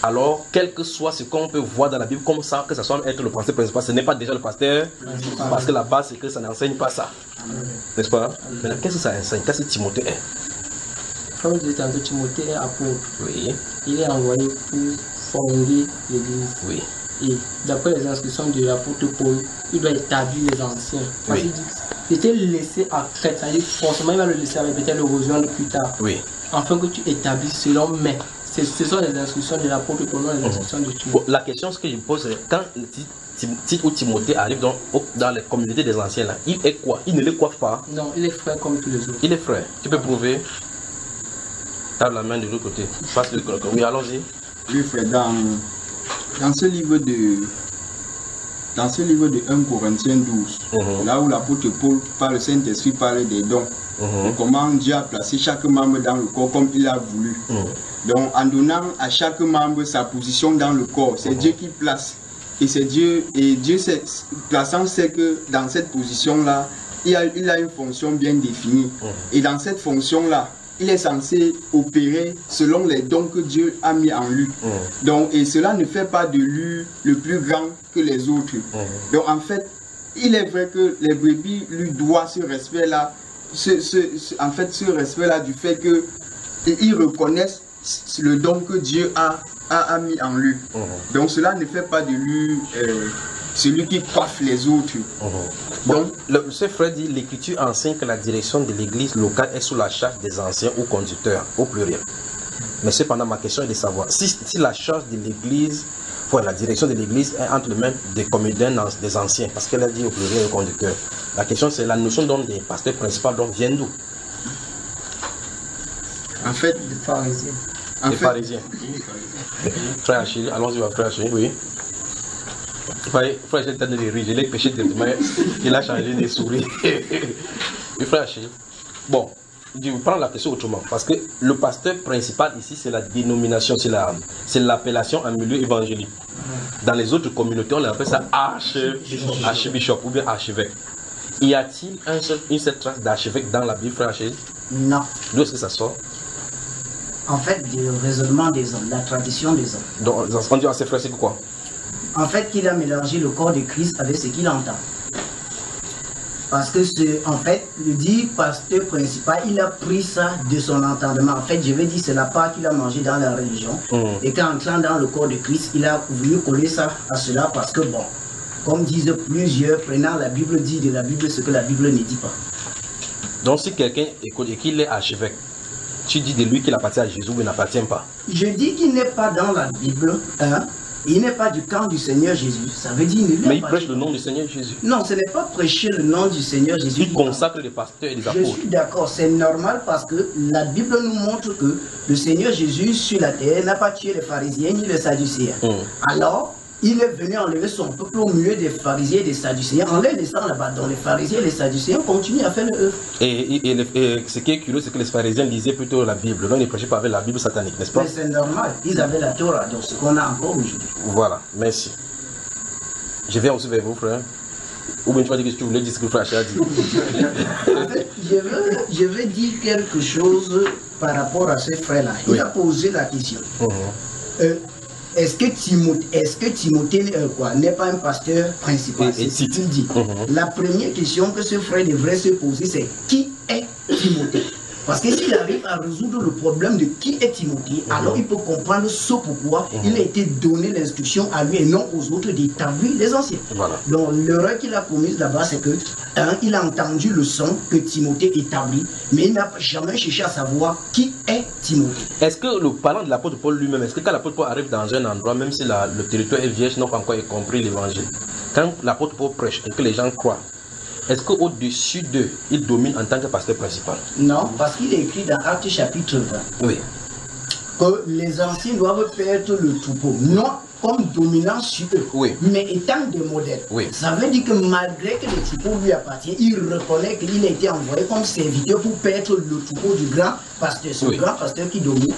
alors quel que soit ce qu'on peut voir dans la Bible comme ça, que ça soit être le pasteur principal, ce n'est pas déjà le pasteur, parce que la base c'est que ça n'enseigne pas ça. N'est-ce pas? Mais qu'est-ce que ça enseigne? Qu'est-ce que Timothée est? Comme je disais tantôt, Timothée est apôtre. Oui. Il est envoyé pour fonder l'église. Oui. Et d'après les instructions de l'apôtre Paul, il doit établir les anciens. Parce qu'il dit, il était laissé à Crète, c'est-à-dire forcément il va le laisser avec peut-être le rejoindre plus tard. Oui. Afin que tu établisses selon mais. Ce sont les instructions de l'apôtre Paul, non les instructions de Timothée. Bon, la question que je me pose, c'est quand Timothée arrive dans les communautés des anciens, là, il est quoi? Il ne les coiffe pas? Non, il est frère comme tous les autres. Il est frère. Tu peux prouver? Tape la main de l'autre côté. Passe le croc. Oui, allons-y. Oui, frère, dans ce livre de 1 Corinthiens 12, là où l'apôtre Paul par le Saint-Esprit parle des dons, et comment Dieu a placé chaque membre dans le corps comme il a voulu. Donc en donnant à chaque membre sa position dans le corps, c'est Dieu qui place. Et c'est Dieu, plaçant, c'est que dans cette position-là, il a une fonction bien définie. Et dans cette fonction-là, il est censé opérer selon les dons que Dieu a mis en lui. Donc, et cela ne fait pas de lui le plus grand que les autres. Donc en fait, il est vrai que les brebis lui doivent ce respect-là, ce respect-là du fait qu'ils reconnaissent le don que Dieu a mis en lui. Donc cela ne fait pas de lui celui qui coiffe les autres. Donc, ce frère dit, l'Écriture enseigne que la direction de l'église locale est sous la charge des anciens ou conducteurs, au pluriel. Mais cependant, ma question est de savoir, si la charge de l'église, la direction de l'église est entre les mains des communautaires des anciens, parce qu'elle a dit au pluriel au conducteur. La question c'est la notion des pasteurs principaux vient d'où? En fait, des pharisiens. Les pharisiens. Frère Achille, allons-y, frère Achille, oui. Frère Achille est en train de rire, je l'ai pêché directement, il a changé des souris. Oui, frère Achille. Bon, je vais prendre la question autrement, parce que le pasteur principal ici, c'est la dénomination, c'est l'appellation en milieu évangélique. Dans les autres communautés, on appelle ça archbishop ou bien archevêque. Y a-t-il une seule trace d'archevêque dans la Bible, frère Achille? Non. D'où est-ce que ça sort? En fait, du raisonnement des hommes, la tradition des hommes. Donc, on dit à ses frères, c'est quoi? En fait, qu'il a mélangé le corps de Christ avec ce qu'il entend. Parce que, en fait, le dit pasteur principal, il a pris ça de son entendement. En fait, je vais dire, c'est la part qu'il a mangé dans la religion. Et qu'en entrant dans le corps de Christ, il a voulu coller ça à cela parce que, bon, comme disent plusieurs, prenant la Bible, dit de la Bible ce que la Bible ne dit pas. Donc, si quelqu'un écoute et qu'il est archevêque, tu dis de lui qu'il appartient à Jésus ou il n'appartient pas? Je dis qu'il n'est pas dans la Bible, il n'est pas du camp du Seigneur Jésus. Ça veut dire mais il prêche le nom du Seigneur Jésus. Non, ce n'est pas prêcher le nom du Seigneur Jésus. Il consacre les pasteurs et les apôtres. Je suis d'accord, c'est normal parce que la Bible nous montre que le Seigneur Jésus sur la terre n'a pas tué les pharisiens ni les sadducéens. Alors, il est venu enlever son peuple au milieu des pharisiens et des sadducéens en les laissant là-bas. Donc les pharisiens et les sadducéens continuent à faire le œuvre. Et ce qui est curieux, c'est que les pharisiens lisaient plutôt la Bible. Donc ils ne prêchaient pas avec la Bible satanique, n'est-ce pas? Mais c'est normal, ils avaient la Torah, donc ce qu'on a encore aujourd'hui. Voilà, merci. Je viens aussi vers vous, frère. Ou bien tu vas dire ce que tu voulais dire, ce que le frère a dit. En fait, je veux dire quelque chose par rapport à ce frère-là. Il a posé la question. Est-ce que Timothée n'est pas un pasteur principal? C'est ce qu'il dit. La première question que ce frère devrait se poser, c'est qui est Timothée? Parce que s'il arrive à résoudre le problème de qui est Timothée, alors il peut comprendre ce pourquoi il a été donné l'instruction à lui et non aux autres d'établir les anciens. Voilà. Donc l'erreur qu'il a commise là-bas, c'est que il a entendu le son que Timothée établit, mais il n'a jamais cherché à savoir qui est Timothée. Est-ce que le parlant de l'apôtre Paul lui-même, est-ce que quand l'apôtre Paul arrive dans un endroit, même si le territoire est vierge, n'ont pas encore compris l'évangile, quand l'apôtre Paul prêche et que les gens croient, est-ce qu'au-dessus d'eux, il domine en tant que pasteur principal? Non, parce qu'il est écrit dans Actes chapitre 20 que les anciens doivent perdre le troupeau. Non, comme dominant sur eux, Oui. mais étant des modèles. Oui. Ça veut dire que malgré que le troupeau lui appartient, il reconnaît qu'il a été envoyé comme serviteur pour paître le troupeau du grand pasteur, ce Oui. grand pasteur qui domine,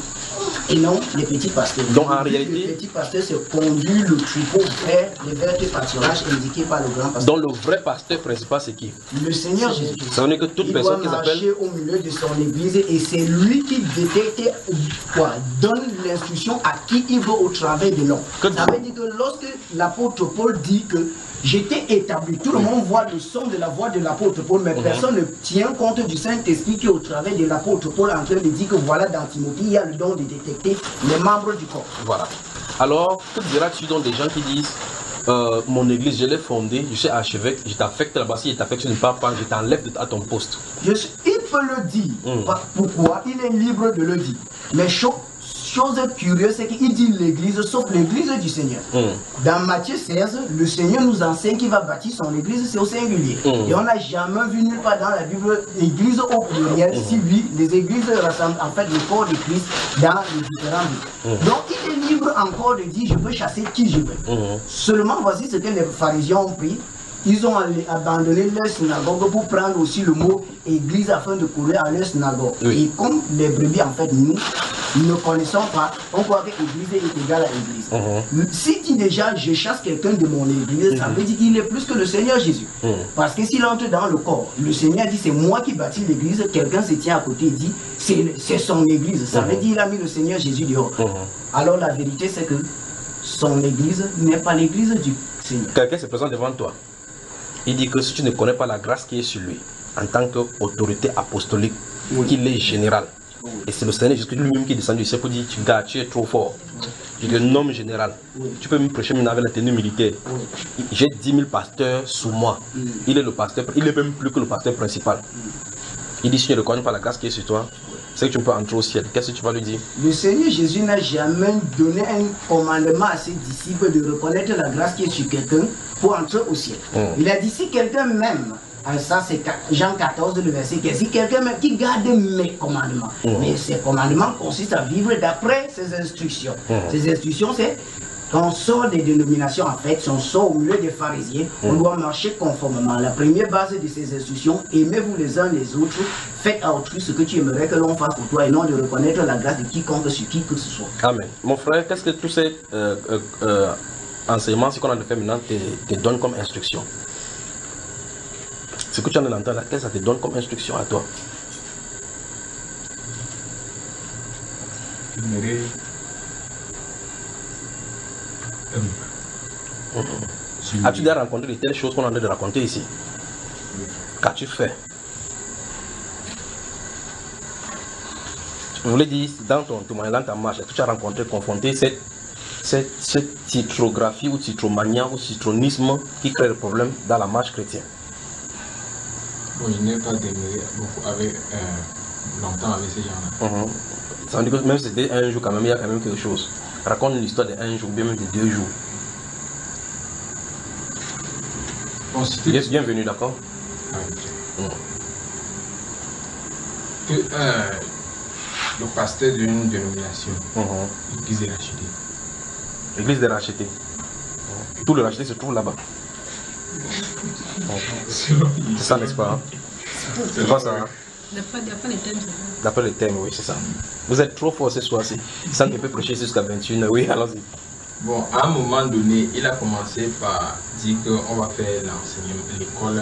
et non les petits pasteurs. Donc, en réalité, le petit pasteur se conduit le troupeau vers les vertus pâturages indiqués par le grand pasteur. donc le vrai pasteur principal, c'est qui? Le Seigneur Jésus. Ça veut dire que toute Il personne doit qui s'appelle... marcher au milieu de son église et c'est lui qui détecte quoi, donne l'instruction à qui il veut au travail de l'homme. Que- Ça veut dire que lorsque l'apôtre Paul dit que j'étais établi, tout le monde voit le son de la voix de l'apôtre Paul, mais personne ne tient compte du Saint-Esprit qui est au travail de l'apôtre Paul en train de dire que voilà, dans Timothée, il y a le don de détecter les membres du corps. Voilà. Alors, que diras-tu donc des gens qui disent mon église, je l'ai fondée, je suis archevêque, je t'affecte là-bas, si je t'affecte, tu ne pars pas, je t'enlève à ton poste. Il peut le dire. Pourquoi? Il est libre de le dire. Mais chose curieuse, c'est qu'il dit l'église, sauf l'église du Seigneur. Dans Matthieu 16, le Seigneur nous enseigne qu'il va bâtir son église, c'est au singulier. Et on n'a jamais vu nulle part dans la Bible église au pluriel, si oui, les églises rassemblent en fait le corps de Christ dans les différents lieux. Donc il est libre encore de dire je peux chasser qui je veux. Seulement voici ce que les pharisiens ont pris. Ils ont abandonné leur synagogue pour prendre aussi le mot église afin de courir à leur synagogue. Oui. Et comme les brebis, en fait, nous ne connaissons pas, on croit que l'église est égale à l'église. Si dit déjà je chasse quelqu'un de mon église, ça veut dire qu'il est plus que le Seigneur Jésus. Parce que s'il entre dans le corps, le Seigneur dit c'est moi qui bâtis l'église, quelqu'un se tient à côté et dit c'est son église. Ça veut dire qu'il a mis le Seigneur Jésus dehors. Alors la vérité c'est que son église n'est pas l'église du Seigneur. Quelqu'un se présente devant toi. Il dit que si tu ne connais pas la grâce qui est sur lui, en tant qu'autorité apostolique, qu'il est général, et c'est le Seigneur Jésus lui-même qui est descendu ici pour dire gars, tu es trop fort. Il est un homme général. Tu peux me prêcher maintenant avec la tenue militaire. J'ai 10 000 pasteurs sous moi. Il est le pasteur, il est même plus que le pasteur principal. Il dit si tu ne reconnais pas la grâce qui est sur toi, c'est que tu peux entrer au ciel. Qu'est-ce que tu vas lui dire? Le Seigneur Jésus n'a jamais donné un commandement à ses disciples de reconnaître la grâce qui est sur quelqu'un pour entrer au ciel. Il a dit si quelqu'un m'aime, ça c'est Jean 14, le verset 15, si quelqu'un m'aime qui garde mes commandements, mais ces commandements consistent à vivre d'après ses instructions. Ces instructions c'est quand on sort des dénominations, en fait, si on sort au milieu des pharisiens, on doit marcher conformément. La première base de ces instructions, aimez-vous les uns les autres, faites à autrui ce que tu aimerais que l'on fasse pour toi et non de reconnaître la grâce de quiconque sur qui que ce soit. Amen. Mon frère, qu'est-ce que tous ces enseignements, ce qu'on a fait maintenant, te donne comme instruction? Ce que tu en as entendu là, qu'est-ce que ça te donne comme instruction à toi? As-tu déjà rencontré de telles choses qu'on est en train de raconter ici? Qu'as-tu fait? Je voulais dire, dans ton témoignage, dans ta marche, tu as rencontré, confronté cette titrographie ou titromania ou citronisme qui crée le problème dans la marche chrétienne? Bon, je n'ai pas demeuré beaucoup avec, longtemps avec ces gens-là. Ça veut dire que même si c'était un jour, quand même, il y a quand même quelque chose. Raconte une histoire d'un jour, bien même de 2 jours. Bon, c'était... Bienvenue, d'accord? Le pasteur d'une dénomination, l'église des rachetés. L'église des rachetés. Tout le racheté se trouve là-bas. C'est ça, n'est-ce pas? C'est pas ça, hein? D'après les thèmes, c'est ça. D'après les thèmes, oui, c'est ça. Vous êtes trop fort ce soir-ci. Sans qu'il peut prêcher jusqu'à 21h. Oui, allons-y. Bon, à un moment donné, il a commencé par dire qu'on va faire l'enseignement, l'école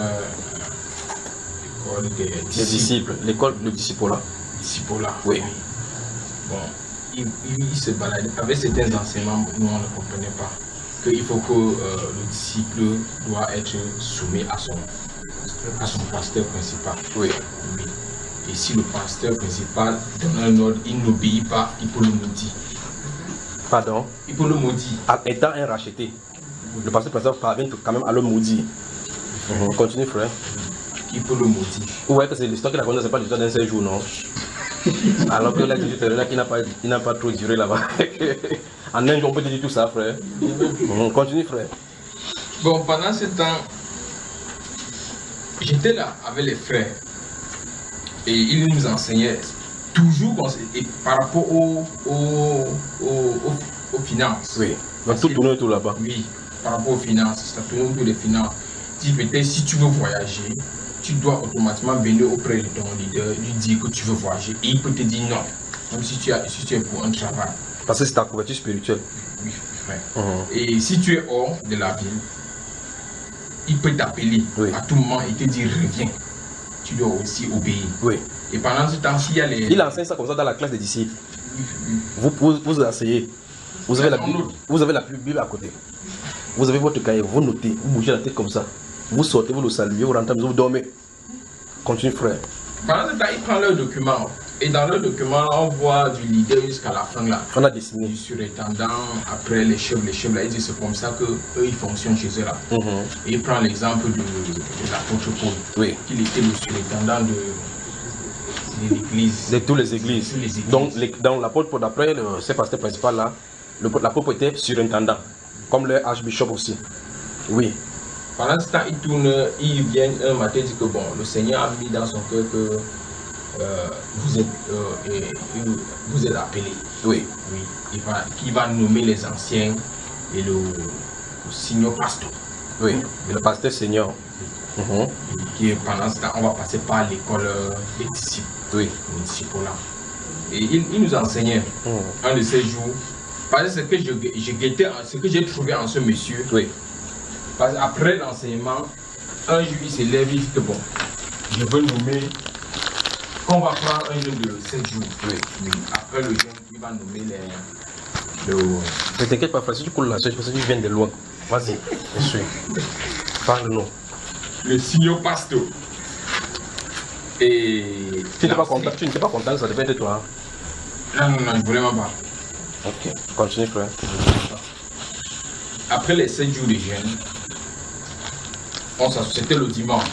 des disciples. L'école de disciple-là. Disciple-là. Oui. Bon, il se baladait avec certains enseignements, nous on ne comprenait pas. Qu'il faut que le disciple doit être soumis à son pasteur principal. Oui. Et si le pasteur principal donne un ordre, il n'obéit pas, il peut le maudire. Pardon? Il peut le maudire. Étant un racheté, le pasteur principal parvient quand même à le maudire. Continue, frère. Il peut le maudire. Ouais, que c'est l'histoire qu'il a connue, c'est pas l'histoire d'un seul jour, non? Alors que là, il n'a pas trop duré là-bas. En un jour, on peut te dire tout ça, frère. Continue, frère. Bon, pendant ce temps, j'étais là avec les frères. Et ils nous enseignaient toujours et par rapport aux finances. Oui. Donc tout tourne tout là-bas. Oui, par rapport aux finances, ça tourne autour des finances. Dis peut-être si tu veux voyager, tu dois automatiquement venir auprès de ton leader, lui dire que tu veux voyager. Et il peut te dire non, même si tu es pour un travail. Parce que c'est ta couverture spirituelle. Oui, frère. Et si tu es hors de la ville, il peut t'appeler à tout moment et te dire reviens. Tu dois aussi obéir. Oui. Et pendant ce temps-ci, il y a les... Il enseigne ça comme ça dans la classe des disciples. Vous asseyez. Vous avez la Bible à côté. Vous avez votre cahier, vous notez, vous bougez la tête comme ça. Vous sortez, vous le saluez, vous rentrez, vous dormez. Continue, frère. Pendant ce temps, il prend leur document. Et dans leur document, on voit du leader jusqu'à la fin là. On a dessiné. Du surintendant, après les chefs là, il dit c'est comme ça qu'eux ils fonctionnent chez eux là. Et il prend l'exemple de l'apôtre Paul. Oui. Qu'il était le surintendant de l'église. De toutes les églises. Donc, dans l'apôtre Paul, d'après ce pasteur principal là, l'apôtre Paul était surintendant. Comme le archbishop aussi. Oui. Pendant ce temps, il tourne, il vient un matin, il dit que bon, le Seigneur a mis dans son cœur que vous êtes appelés. Oui. Oui. Il va nommer les anciens et le senior pasteur. Oui. Et le pasteur senior. Qui pendant ce temps, on va passer par l'école des disciples. Oui. Les disciples là. Et il nous enseignait un de ces jours. Parce que ce que ce que j'ai trouvé en ce monsieur. Oui. Parce qu'après l'enseignement, un jour il se lève, il dit que bon, je veux nommer, qu'on va prendre un jeûne de 7 jours. Oui. Après le jeûne, il va nommer les... Ne t'inquiète pas, frère, si tu coules la suite, parce que tu viens de loin. Vas-y, je suis. Parle-nous. Le senior pasteur. Et... Tu n'étais pas content, ça devait être toi. Non, vraiment pas. Ok, continue, frère. Après les 7 jours de jeûne, c'était le dimanche.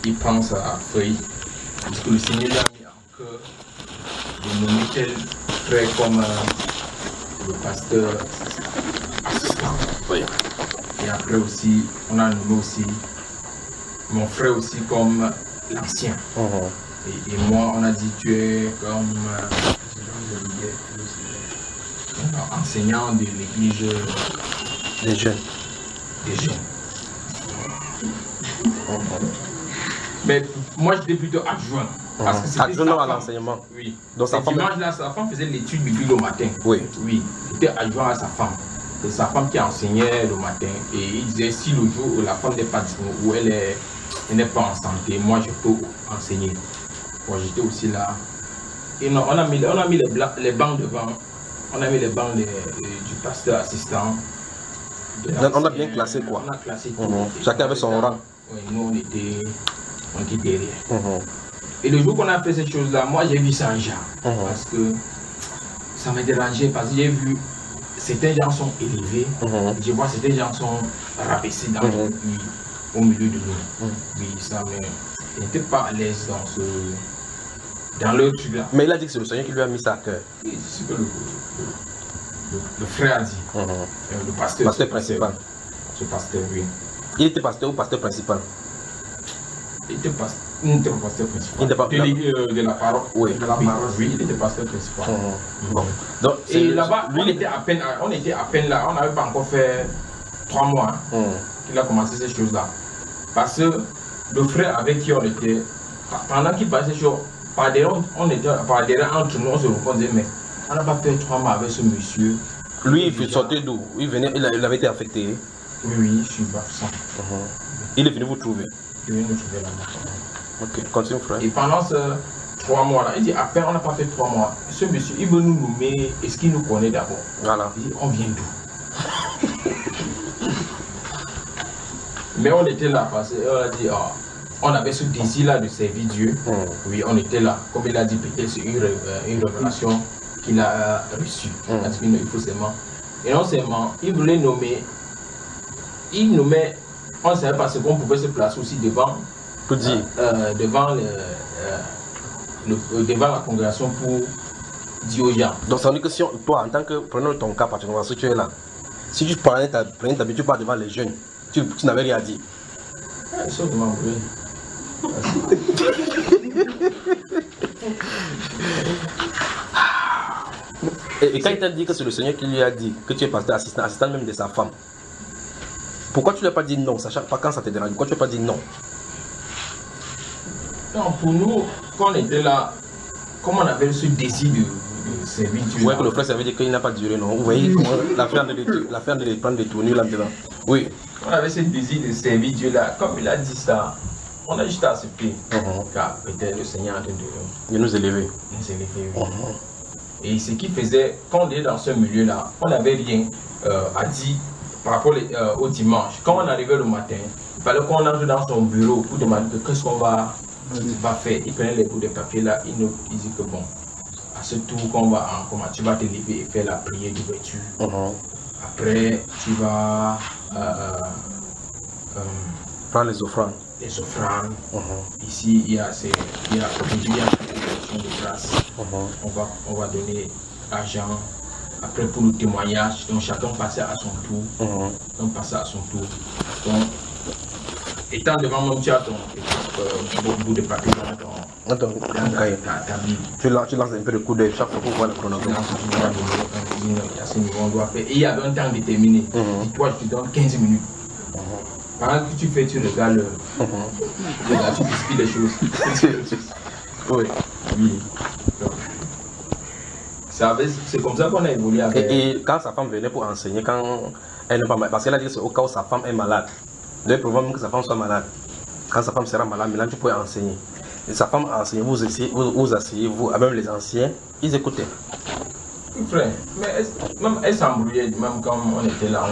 Il prend sa feuille, parce que le Seigneur lui a mis en cœur de nommer tel frère comme le pasteur assistant. Oui. Et après aussi, on a nommé aussi mon frère aussi comme l'ancien. Et moi, on a dit tu es comme enseignant de l'église des jeunes. Mais moi j'étais plutôt adjoint. Parce que c'était adjoint à l'enseignement. Oui. Donc sa femme là, sa femme faisait l'étude biblique le matin. Oui. Oui. Il était adjoint à sa femme. C'est sa femme qui enseignait le matin. Et il disait si le jour où la femme n'est pas disponible, où elle n'est pas en santé, moi je peux enseigner. Moi j'étais aussi là. Et non, on a mis les bancs devant. On a mis les bancs du pasteur assistant. On a bien classé quoi. On a classé tout. Chacun avait son rang. Oui, nous on était derrière. Et le jour qu'on a fait cette chose-là, moi j'ai vu ça en genre. Parce que ça m'a dérangé, parce que j'ai vu certains gens sont élevés. Je vois certains gens sont rabaissés au milieu de nous. Oui, ça me n'était pas à l'aise dans leur truc là. Mais il a dit que c'est le Seigneur qui lui a mis ça à cœur. Oui, c'est ce que le frère a dit. Le pasteur principal. Ce pasteur, oui. Il était pasteur ou pasteur principal? Il était pas pasteur principal. Il n'était pas de la parole. Oui. De la parole, oui, il était pasteur principal. Bon. Donc, et là-bas, on était à peine là, on n'avait pas encore fait 3 mois qu'il a commencé ces choses-là. Parce que le frère avec qui on était, pendant qu'il passait ces choses, par derrière entre nous, on se reconnaissait, mais on n'a pas fait 3 mois avec ce monsieur. Lui, il sortait d'où? Il avait été affecté. Oui, je suis pas ça. Il est venu vous trouver. Il est venu nous trouver là-bas. Ok, continue, frère. Et pendant ces 3 mois-là, il dit, à peine on n'a pas fait 3 mois. Ce monsieur, il veut nous nommer, est-ce qu'il nous connaît d'abord? Voilà. Il dit, on vient d'où? Mais on était là parce qu'on a dit, on avait ce désir-là de servir Dieu. Oui, on était là. Comme il a dit, peut-être c'est une révélation qu'il a reçue. Parce qu'il faut seulement. Et non seulement, il voulait nommer. Il nommait, on ne savait pas ce qu'on pouvait se placer aussi devant. Pour dire. Devant la congrégation pour dire aux gens. Donc ça veut dire que si toi, en tant que, prenons ton cas particulièrement, si tu es là, si tu prenais ta habitude, tu pars devant les jeunes, tu n'avais rien à dire. Sauf de m'envoyer. Et quand il t'a dit que c'est le Seigneur qui lui a dit que tu es pasteur assistant même de sa femme, pourquoi tu ne lui as pas dit non, sachant pas quand ça te dérange? Pourquoi tu n'as pas dit non? Non, pour nous, quand on était là, comme on avait ce désir de servir Dieu. Vous voyez que le frère, ça veut dire qu'il n'a pas duré, non? Vous voyez comment l'affaire de prendre des tournures là maintenant? Oui. On avait ce désir de servir Dieu là. Comme il a dit ça, on a juste accepté. Car peut-être le Seigneur est en train de nous élever. Nous élever. Et ce qui faisait, quand on est dans ce milieu-là, on n'avait rien à dire par rapport au dimanche. Quand on arrivait le matin, il fallait qu'on entre dans son bureau pour demander qu'est-ce qu'on va faire. Il prenait les bouts de papier là, il dit que bon, à ce tour tu vas te lever et faire la prière d'ouverture. Après, tu vas prendre les offrandes. Les offrandes. Ici, il y a une de grâce. On va donner l'argent. Après, pour le témoignage, donc chacun passait à son tour. Donc, étant devant mon chat, ton bout de papier dans ta Bible. Tu lances un peu de coup d'œil chaque fois pour voir le chronogramme. Et il y avait un temps déterminé. Dis-toi, je te donne 15 minutes. Pendant que tu fais, tu regardes tu expliques les choses. Oui. C'est comme ça qu'on a évolué avec. Et quand sa femme venait pour enseigner, quand elle n'est pas malade, parce qu'elle a dit que c'est au cas où sa femme est malade. Le problème que sa femme soit malade. Quand sa femme sera malade, maintenant tu peux enseigner. Et sa femme enseigne, vous asseyez, vous, même les anciens, ils écoutaient. Oui, frère, mais elle s'embrouillait, même quand on était là,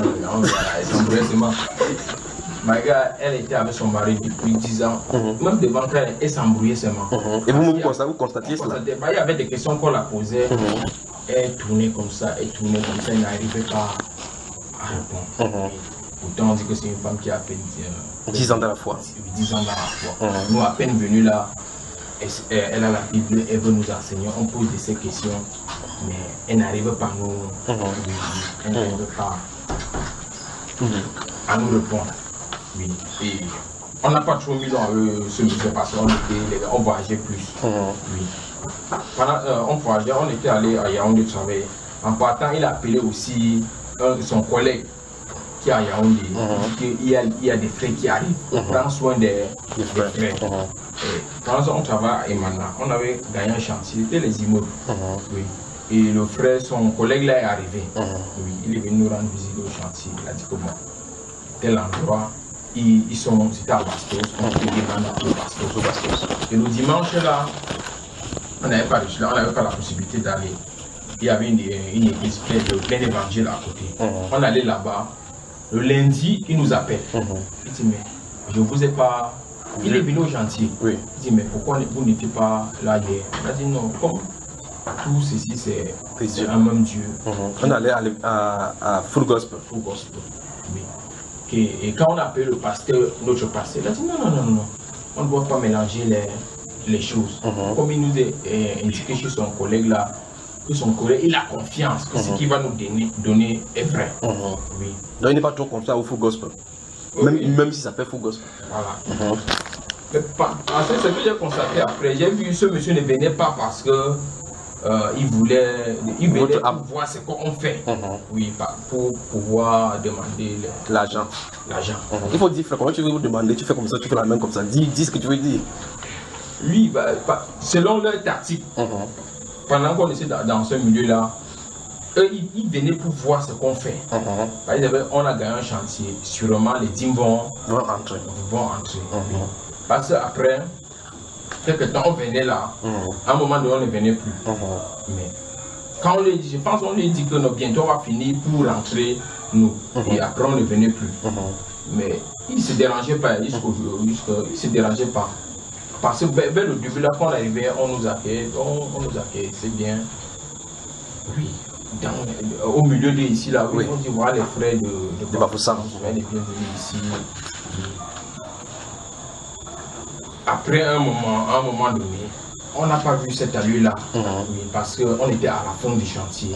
elle s'embrouillait seulement. Ma gars, elle était avec son mari depuis 10 ans. Même devant elle s'embrouillait seulement. Et vous constatiez cela? Il y avait des questions qu'on la posait. Elle tournait comme ça, elle n'arrivait pas à répondre. Pourtant, on dit que c'est une femme qui a fait 10 ans dans la foi. 10 ans dans la foi. Nous, à peine venus là, elle a la Bible, elle veut nous enseigner. On pose de ces questions, mais elle n'arrive pas à nous, elle n'arrive pas à nous répondre. Oui. Et on n'a pas trop mis dans ce musée parce qu'on voyageait plus. Oui. Pendant on voyageait, on était allé à Yaoundé travailler. En partant, il a appelé aussi son collègue qui est à Yaoundé. Il y a des frères qui arrivent. On prend soin des frères. Pendant on travaille à Emana, on avait gagné un chantier, c'était les immeubles. Oui. Et le frère, son collègue là est arrivé. Oui. Il est venu nous rendre visite au chantier. Il a dit que bon, tel endroit. C'était à Bastos, on était à Bastos. Et le dimanche là, on n'avait pas la possibilité d'aller. Il y avait une église pleine d'évangile à côté. On allait là-bas. Le lundi, il nous appelle. Il dit, mais je ne vous ai pas. Il est venu au chantier. Il dit, mais pourquoi vous n'étiez pas là hier? Il a dit, non, comme tout ceci, c'est un même Dieu. On allait à Full Gospel. Full Gospel. Oui. Et quand on appelle le pasteur, notre pasteur, il a dit non, on ne doit pas mélanger les choses. Comme il nous a indiqué chez son collègue là, que son collègue, il a confiance que ce qu'il va nous donner est vrai. Oui. Donc il n'est pas trop confiant au Full Gospel, même si ça s'appelle Full Gospel. Voilà. Mais c'est ce que j'ai constaté après. J'ai vu que ce monsieur ne venait pas parce que il venait pour voir ce qu'on fait. Oui, pour pouvoir demander l'argent. Il faut dire, frère, comment tu veux vous demander, tu fais comme ça, tu fais la main comme ça. Dis ce que tu veux dire. Oui, selon leur tactique, pendant qu'on était dans ce milieu-là, eux, ils venaient pour voir ce qu'on fait. Par exemple, on a gagné un chantier, sûrement les dîmes vont entrer. Oui. Parce qu'après, quelques temps, on venait là. À un moment donné, on ne venait plus. Mais quand on lui dit, je pense qu'on lui dit que bientôt on va finir pour rentrer, nous. Et après, on ne venait plus. Mais il ne se dérangeait pas. Il ne se dérangeait pas. Parce que vers le début, là, quand on arrivait, on nous accueillait. C'est bien. Oui. Au milieu de ici, là, oui, on dit voilà les frères de Bafoussam. Les bienvenus ici. Après un moment donné, on n'a pas vu cette allure-là, parce qu'on était à la fin du chantier.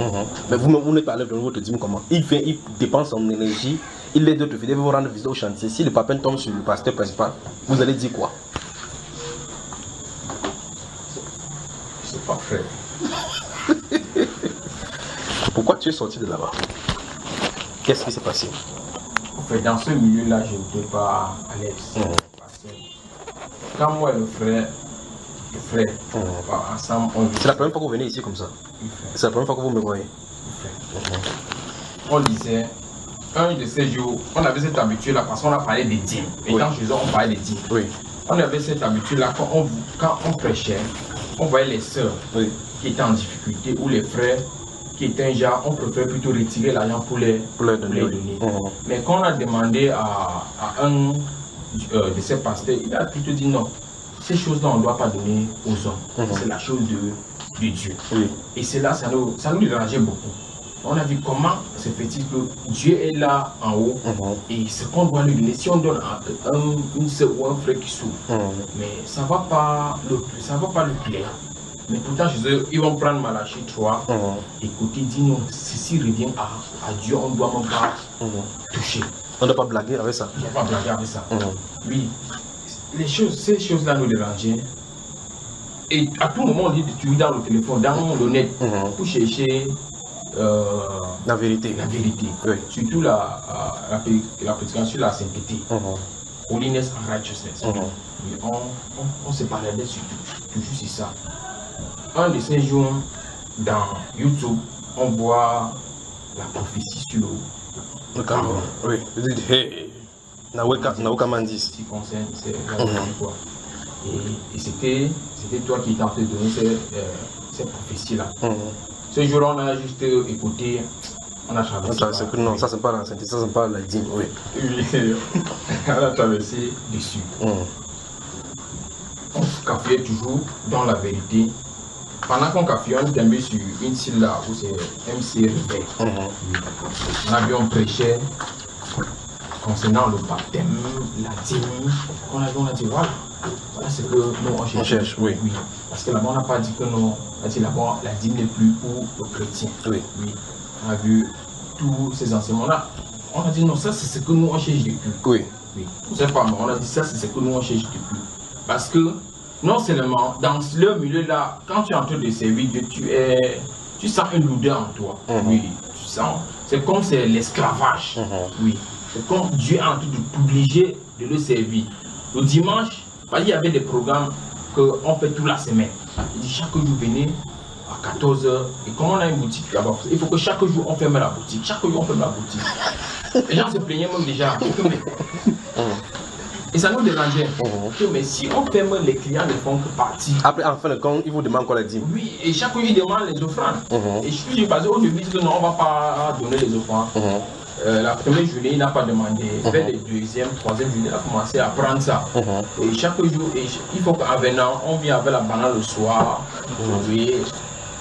Mais vous n'êtes pas allé dans votre dîme comment? Il dépense son énergie, il aide d'autres fidèles, vous rendre visite au chantier. Si le papin tombe sur le pasteur principal, vous allez dire quoi? C'est pas vrai. Pourquoi tu es sorti de là-bas? Qu'est-ce qui s'est passé? En fait, dans ce milieu-là, je n'étais pas à l'aise. Parce que quand moi et le frère, ensemble, c'est la première fois que vous venez ici comme ça? C'est la première fois que vous me voyez? On disait, un de ces jours, on avait cette habitude-là parce qu'on a parlé des dîmes. Et quand chez eux, on parlait des dîmes. Oui. On avait cette habitude-là quand on prêchait, on voyait les sœurs qui étaient en difficulté ou les frères qui étaient genre, on préfère plutôt retirer l'argent pour les donner. Mais quand on a demandé à un de ces pasteurs, il a plutôt dit non, ces choses-là on ne doit pas donner aux hommes. C'est la chose de Dieu. Et cela, ça nous dérangeait beaucoup. On a vu comment se fait-il que Dieu est là en haut et ce qu'on doit lui donner. Si on donne une sœur ou un frère qui souffre, mais ça ne va pas le plaire. Mais pourtant, chez eux, ils vont prendre Malachie 3, écoutez, dis non, ceci revient à Dieu, on ne doit même pas toucher. On ne doit pas blaguer avec ça. On ne doit pas blaguer avec ça. Oui, ces choses-là nous dérangeaient. Et à tout moment, on dit de tuer dans le téléphone, dans le net, pour chercher la vérité. La vérité. Oui. Surtout la prédication sur la sainteté. Holiness and righteousness. On se parlait toujours sur ça. Un de ces jours, dans YouTube, on voit la prophétie sur le Cameroun. Oui. Hey, Naweka Mandis. Qui concerne quoi. Et c'était toi qui étais en train de donner ces prophéties-là. Ce jour-là, on a juste écouté, on a traversé. Non, ça c'est pas la sainteté, ça c'est pas la dîme, oui. On a traversé dessus. On se cafouillait toujours dans la vérité. Pendant qu'on cafouillait, on est tombé sur une site là où c'est MC Réveil. On a vu, on prêchait concernant le baptême, la dîme. On a dit voilà ce que nous on cherche. Oui. Parce que là-bas on n'a pas dit que non, on a dit là-bas la dîme n'est plus pour le chrétien. Oui. On a vu tous ces enseignements-là. On a dit non, ça c'est ce que nous on cherche depuis. Oui. On ne sait pas, mais on a dit ça c'est ce que nous on cherche depuis. Parce que non seulement dans le milieu-là, quand tu es en train de servir Dieu, tu sens une lourdeur en toi. Oui, tu sens. C'est comme c'est l'esclavage. Oui. C'est comme Dieu est en train de t'obliger de le servir. Le dimanche, il y avait des programmes qu'on fait toute la semaine. Il dit chaque jour venez à 14h. Et comme on a une boutique là-bas, il faut que chaque jour on ferme la boutique. Chaque jour on ferme la boutique. Les gens se plaignaient même déjà. Et ça nous dérangeait. Mais si on ferme, les clients ne font que partir. Après, en fin de compte, ils vous demandent quoi la dîme. Oui, et chaque jour ils demandent les offrandes. Et je suis basé au début que non, on ne va pas donner les offrandes. La première journée, il n'a pas demandé. Vers les deuxième, troisième journée, il a commencé à prendre ça. Et chaque jour, il faut qu'en venant, on vient avec la banane le soir. Oui,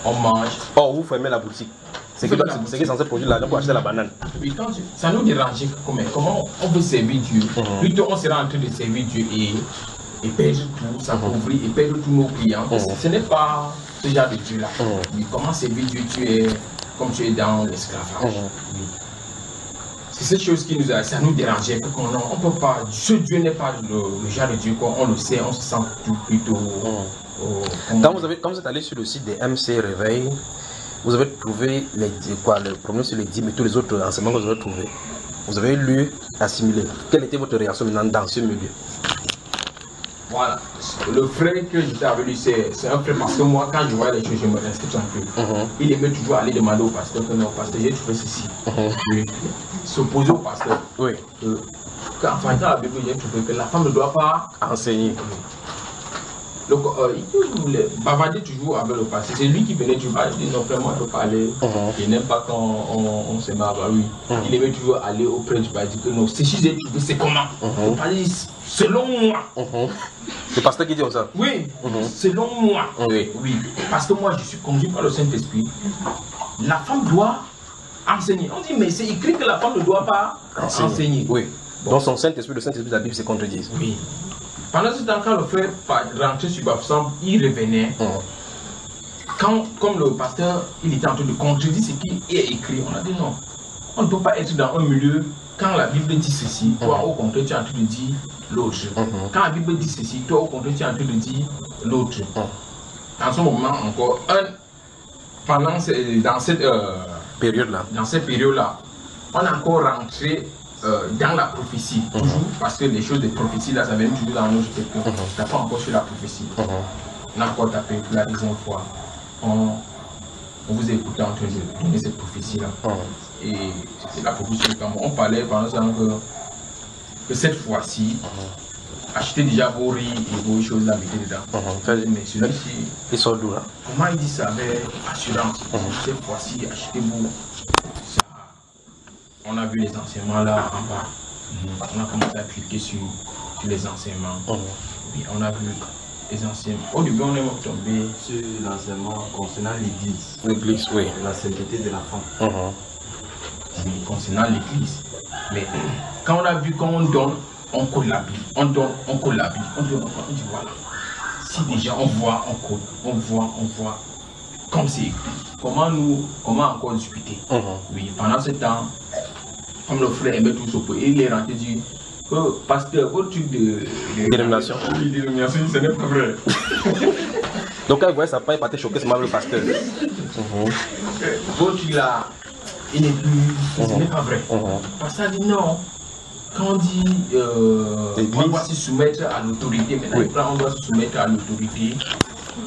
on mange. Oh, vous fermez la boutique. C'est qui est censé produire l'argent pour acheter la banane. Oui, ça nous dérangeait. Comment on peut servir Dieu? Plutôt, on sera en train de servir Dieu et perdre tout, s'appauvrir et perdre tous nos clients. Ce n'est pas ce genre de Dieu-là. Comment servir Dieu? Comme tu es dans l'esclavage. C'est cette chose qui ça nous dérangeait. On peut pas, ce Dieu n'est pas le genre de Dieu, on le sait, on se sent plutôt. Quand vous êtes allé sur le site des MC Réveil, vous avez trouvé le problème sur les dîmes et tous les autres enseignements que vous avez trouvés. Vous avez lu, assimilé. Quelle était votre réaction maintenant dans ce milieu? Voilà. Le frère que j'étais avec lui, c'est un frère parce que moi, quand je vois les choses, je me reste tranquille. Il aimait toujours aller demander au pasteur que non, pasteur, j'ai trouvé ceci. S'opposer au pasteur. Oui. Quand dans la Bible, j'ai trouvé que la femme ne doit pas enseigner. Donc, il bavardait toujours avec le pasteur. C'est lui qui venait toujours parler. Il dit non, frère, moi, je peux parler. Il n'aime pas quand on se marre avec lui. Il aimait toujours aller auprès du pasteur. Il dit que non, c'est si j'ai trouvé, c'est comment? Il parlait selon moi. C'est le pasteur qui dit ça? Oui, selon moi. Oui. Parce que moi, je suis conduit par le Saint-Esprit. La femme doit enseigner. On dit, mais c'est écrit que la femme ne doit pas enseigner. Oui. Bon. Donc, son Saint-Esprit, le Saint-Esprit de la Bible, c'est contredit. Oui. Pendant ce temps, quand le frère rentrait sur Bafsam, il revenait. Comme le pasteur, il était en train de contredire ce qui est écrit, on a dit non. On ne peut pas être dans un milieu, quand la Bible dit ceci, toi au contraire tu es en train de dire l'autre. Quand la Bible dit ceci, toi au contraire tu es en train de dire l'autre. En ce moment encore, dans période-là. Dans cette période-là, on a encore rentré dans la prophétie, toujours, parce que les choses de prophétie, là, ça vient toujours dans nos têtes. On n'a pas encore sur la prophétie. On a encore tapé pour la deuxième fois. On vous a écouté en train de donner cette prophétie-là. Et c'est la prophétie comme on parlait pendant ce temps que cette fois-ci, achetez déjà vos riz et vos choses là, mettez dedans. Mais celui-ci, il sort d'où là? Comment il dit ça avec assurance? Cette fois-ci, achetez-vous ça. On a vu les enseignements là en bas. On a commencé à cliquer sur les enseignements. Oui, on a vu les enseignements. Au début, on est tombé sur l'enseignement concernant l'église. L'église, oui. Et la sainteté de la femme. Oui, concernant l'église. Mais quand on a vu qu'on donne, on colle la Bible. On donne, on colle la Bible. On donne, on dit voilà. Si déjà on voit, on colle. On voit. Comme c'est écrit. Comment encore discuter? Oui, pendant ce temps, comme le frère aimait tout ce peu, il est rentré dit que pasteur, votre truc de dénomination. Oui, dénomination, ce n'est pas vrai. Donc quand il voyait ça, il partait choquer ce le pasteur. Votre truc là, il n'est plus, ce n'est pas vrai. Parce que ça dit non. Quand on dit on doit se soumettre à l'autorité, maintenant on doit se soumettre à l'autorité.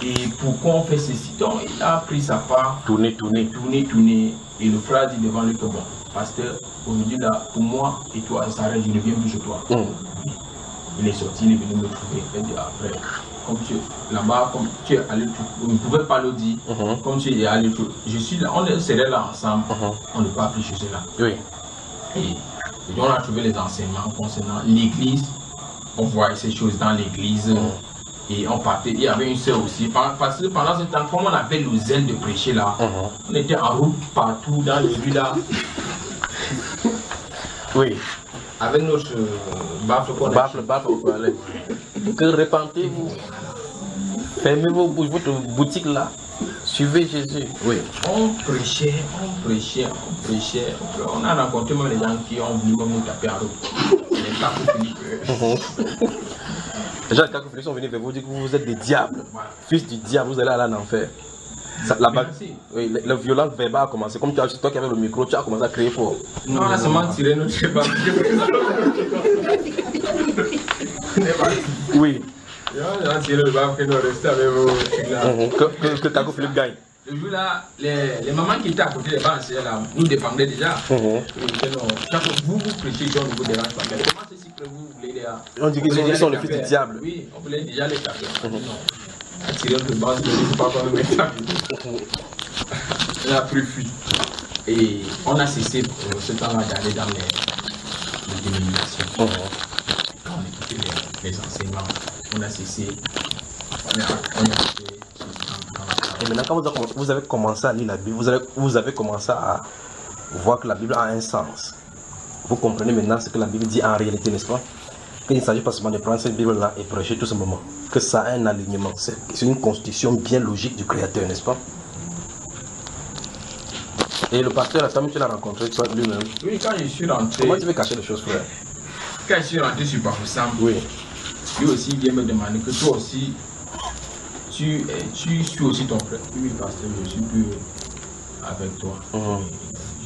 Et pourquoi on fait ceci? Donc il a pris sa part, tourner. Et le frère dit devant lui que bon, pasteur, aujourd'hui là, pour moi et toi, ça arrête, je ne viens plus chez toi. Il est sorti, il est venu me trouver. Il dit après, comme tu es là-bas, comme tu es allé, vous ne pouvez pas le dire, comme tu es allé, je suis là, on serait là ensemble, on ne peut pas plus chez là. Oui. Et donc on a trouvé les enseignements concernant l'église, on voit ces choses dans l'église. Et on partait, il y avait une sœur aussi, parce que pendant ce temps, comme on avait le zèle de prêcher là, on était en route partout dans les rues là. Oui. Avec notre baffle qu'on a. Que repentez-vous. Fermez votre boutique là. Suivez Jésus. Oui. On prêchait. On a rencontré même les gens qui ont voulu nous taper en route. Les capes. Les gens qui sont venus vers vous dire que vous êtes des diables, fils du diable, vous allez aller en enfer. Oui, la violence verbale a commencé. Comme c'est toi qui avais le micro, tu as commencé à crier fort. Non, on a seulement tiré notre cheval. Oui. On a tiré le bas, que nous restons avec vous. Que Taco Philippe gagne. Le jour là, les mamans qui étaient à côté des bancs, là, nous dépendaient déjà. Vous prêchez, on ne vous dérange pas. Mais comment c'est si que vous voulez les gars? On dit qu'ils sont le fils du diable. Oui, on voulait déjà les taper. Non. A tiré le banc, je ne sais pas comment mettre ça. On a pris fuite. Et on a cessé ce temps-là d'aller dans les dénominations. Quand on écoutait les enseignements, on a cessé. Et maintenant, quand vous avez commencé à lire la Bible, vous avez commencé à voir que la Bible a un sens. Vous comprenez maintenant ce que la Bible dit en réalité, n'est-ce pas? Qu'il ne s'agit pas seulement de prendre cette Bible-là et prêcher tout simplement. Que ça a un alignement. C'est une constitution bien logique du Créateur, n'est-ce pas? Et le pasteur, la femme, tu l'as rencontré toi lui-même. Oui, quand je suis rentré. Comment tu veux cacher les choses, frère? Quand je suis rentré sur Bafoussam, oui. Lui aussi vient me demander que toi aussi, tu suis aussi ton frère. Oui, pasteur, je suis plus avec toi.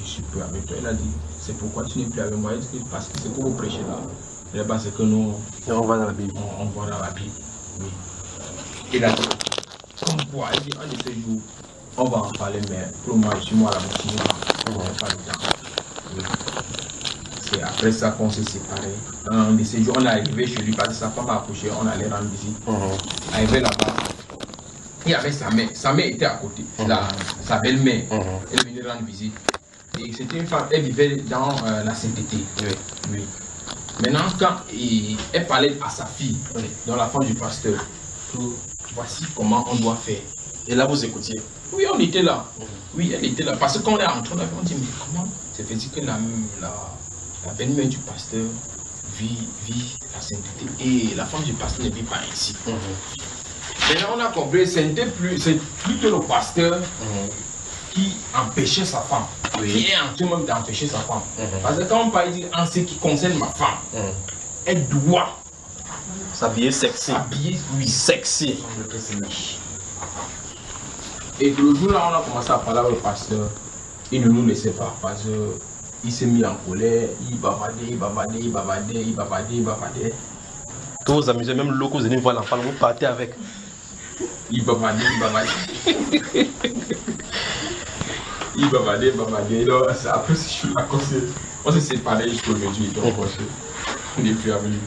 Je suis plus avec toi. Il a dit, c'est pourquoi tu n'es plus avec moi. Il dit, parce que c'est pour vous prêcher là. Et parce que nous, on va dans la Bible. On va dans la Bible. Oui. Il a dit, comme quoi, il dit, un de ces jours, on va en parler, mais pour moi, je suis moi à la boutique. On n'a pas le temps. Oui. C'est après ça qu'on s'est séparés. Un de ces jours, on est arrivé chez lui parce que sa femme a accouché, on allait rendre visite. Arrivé là-bas, il y avait sa mère. Sa mère était à côté. Sa belle-mère, elle venait rendre visite. Et c'était une femme, elle vivait dans la sainteté. Oui. Maintenant, quand elle parlait à sa fille, dans la femme du pasteur, voici comment on doit faire. Et là, vous écoutiez? Oui, on était là. Oui, elle était là. Parce qu'on est entré, on dit, mais comment c'est fait que la belle-mère du pasteur vit la sainteté et la femme du pasteur ne vit pas ainsi. Maintenant, on a compris, c'est plutôt le pasteur qui empêchait sa femme. Qui est en train même d'empêcher sa femme. Parce que quand on parle en ce qui concerne ma femme, elle doit s'habiller sexy. Oui, sexy. Et le jour là, on a commencé à parler avec le pasteur. il ne nous laissait pas parce qu'il s'est mis en colère, il bavardait. Que vous amusez, même l'eau que vous allez voir l'enfant, vous partez avec. Il bavardait. Il bavardait. Donc, après, je suis là, on s'est séparés jusqu'aujourd'hui. Donc, on n'est plus amis.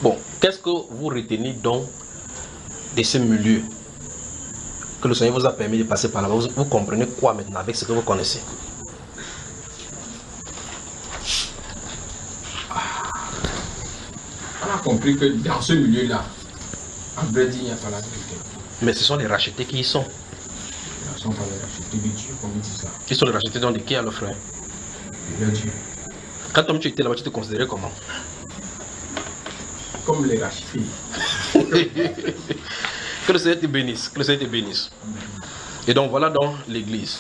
Bon, qu'est-ce que vous retenez donc de ce milieu que le Seigneur vous a permis de passer par là-bas? Vous comprenez quoi maintenant avec ce que vous connaissez? On a compris que dans ce milieu-là, en vrai dit, il n'y a pas la vérité. Mais ce sont les rachetés qui y sont. Ce ne sont pas les rachetés de Dieu, comme il dit ça. Ils sont les rachetés donc de qui alors, frère? De Dieu. Quand tu étais là-bas, tu te considérais comment? Comme les rachetés. Que le Seigneur te bénisse, que le Seigneur te bénisse. Et donc voilà donc l'église.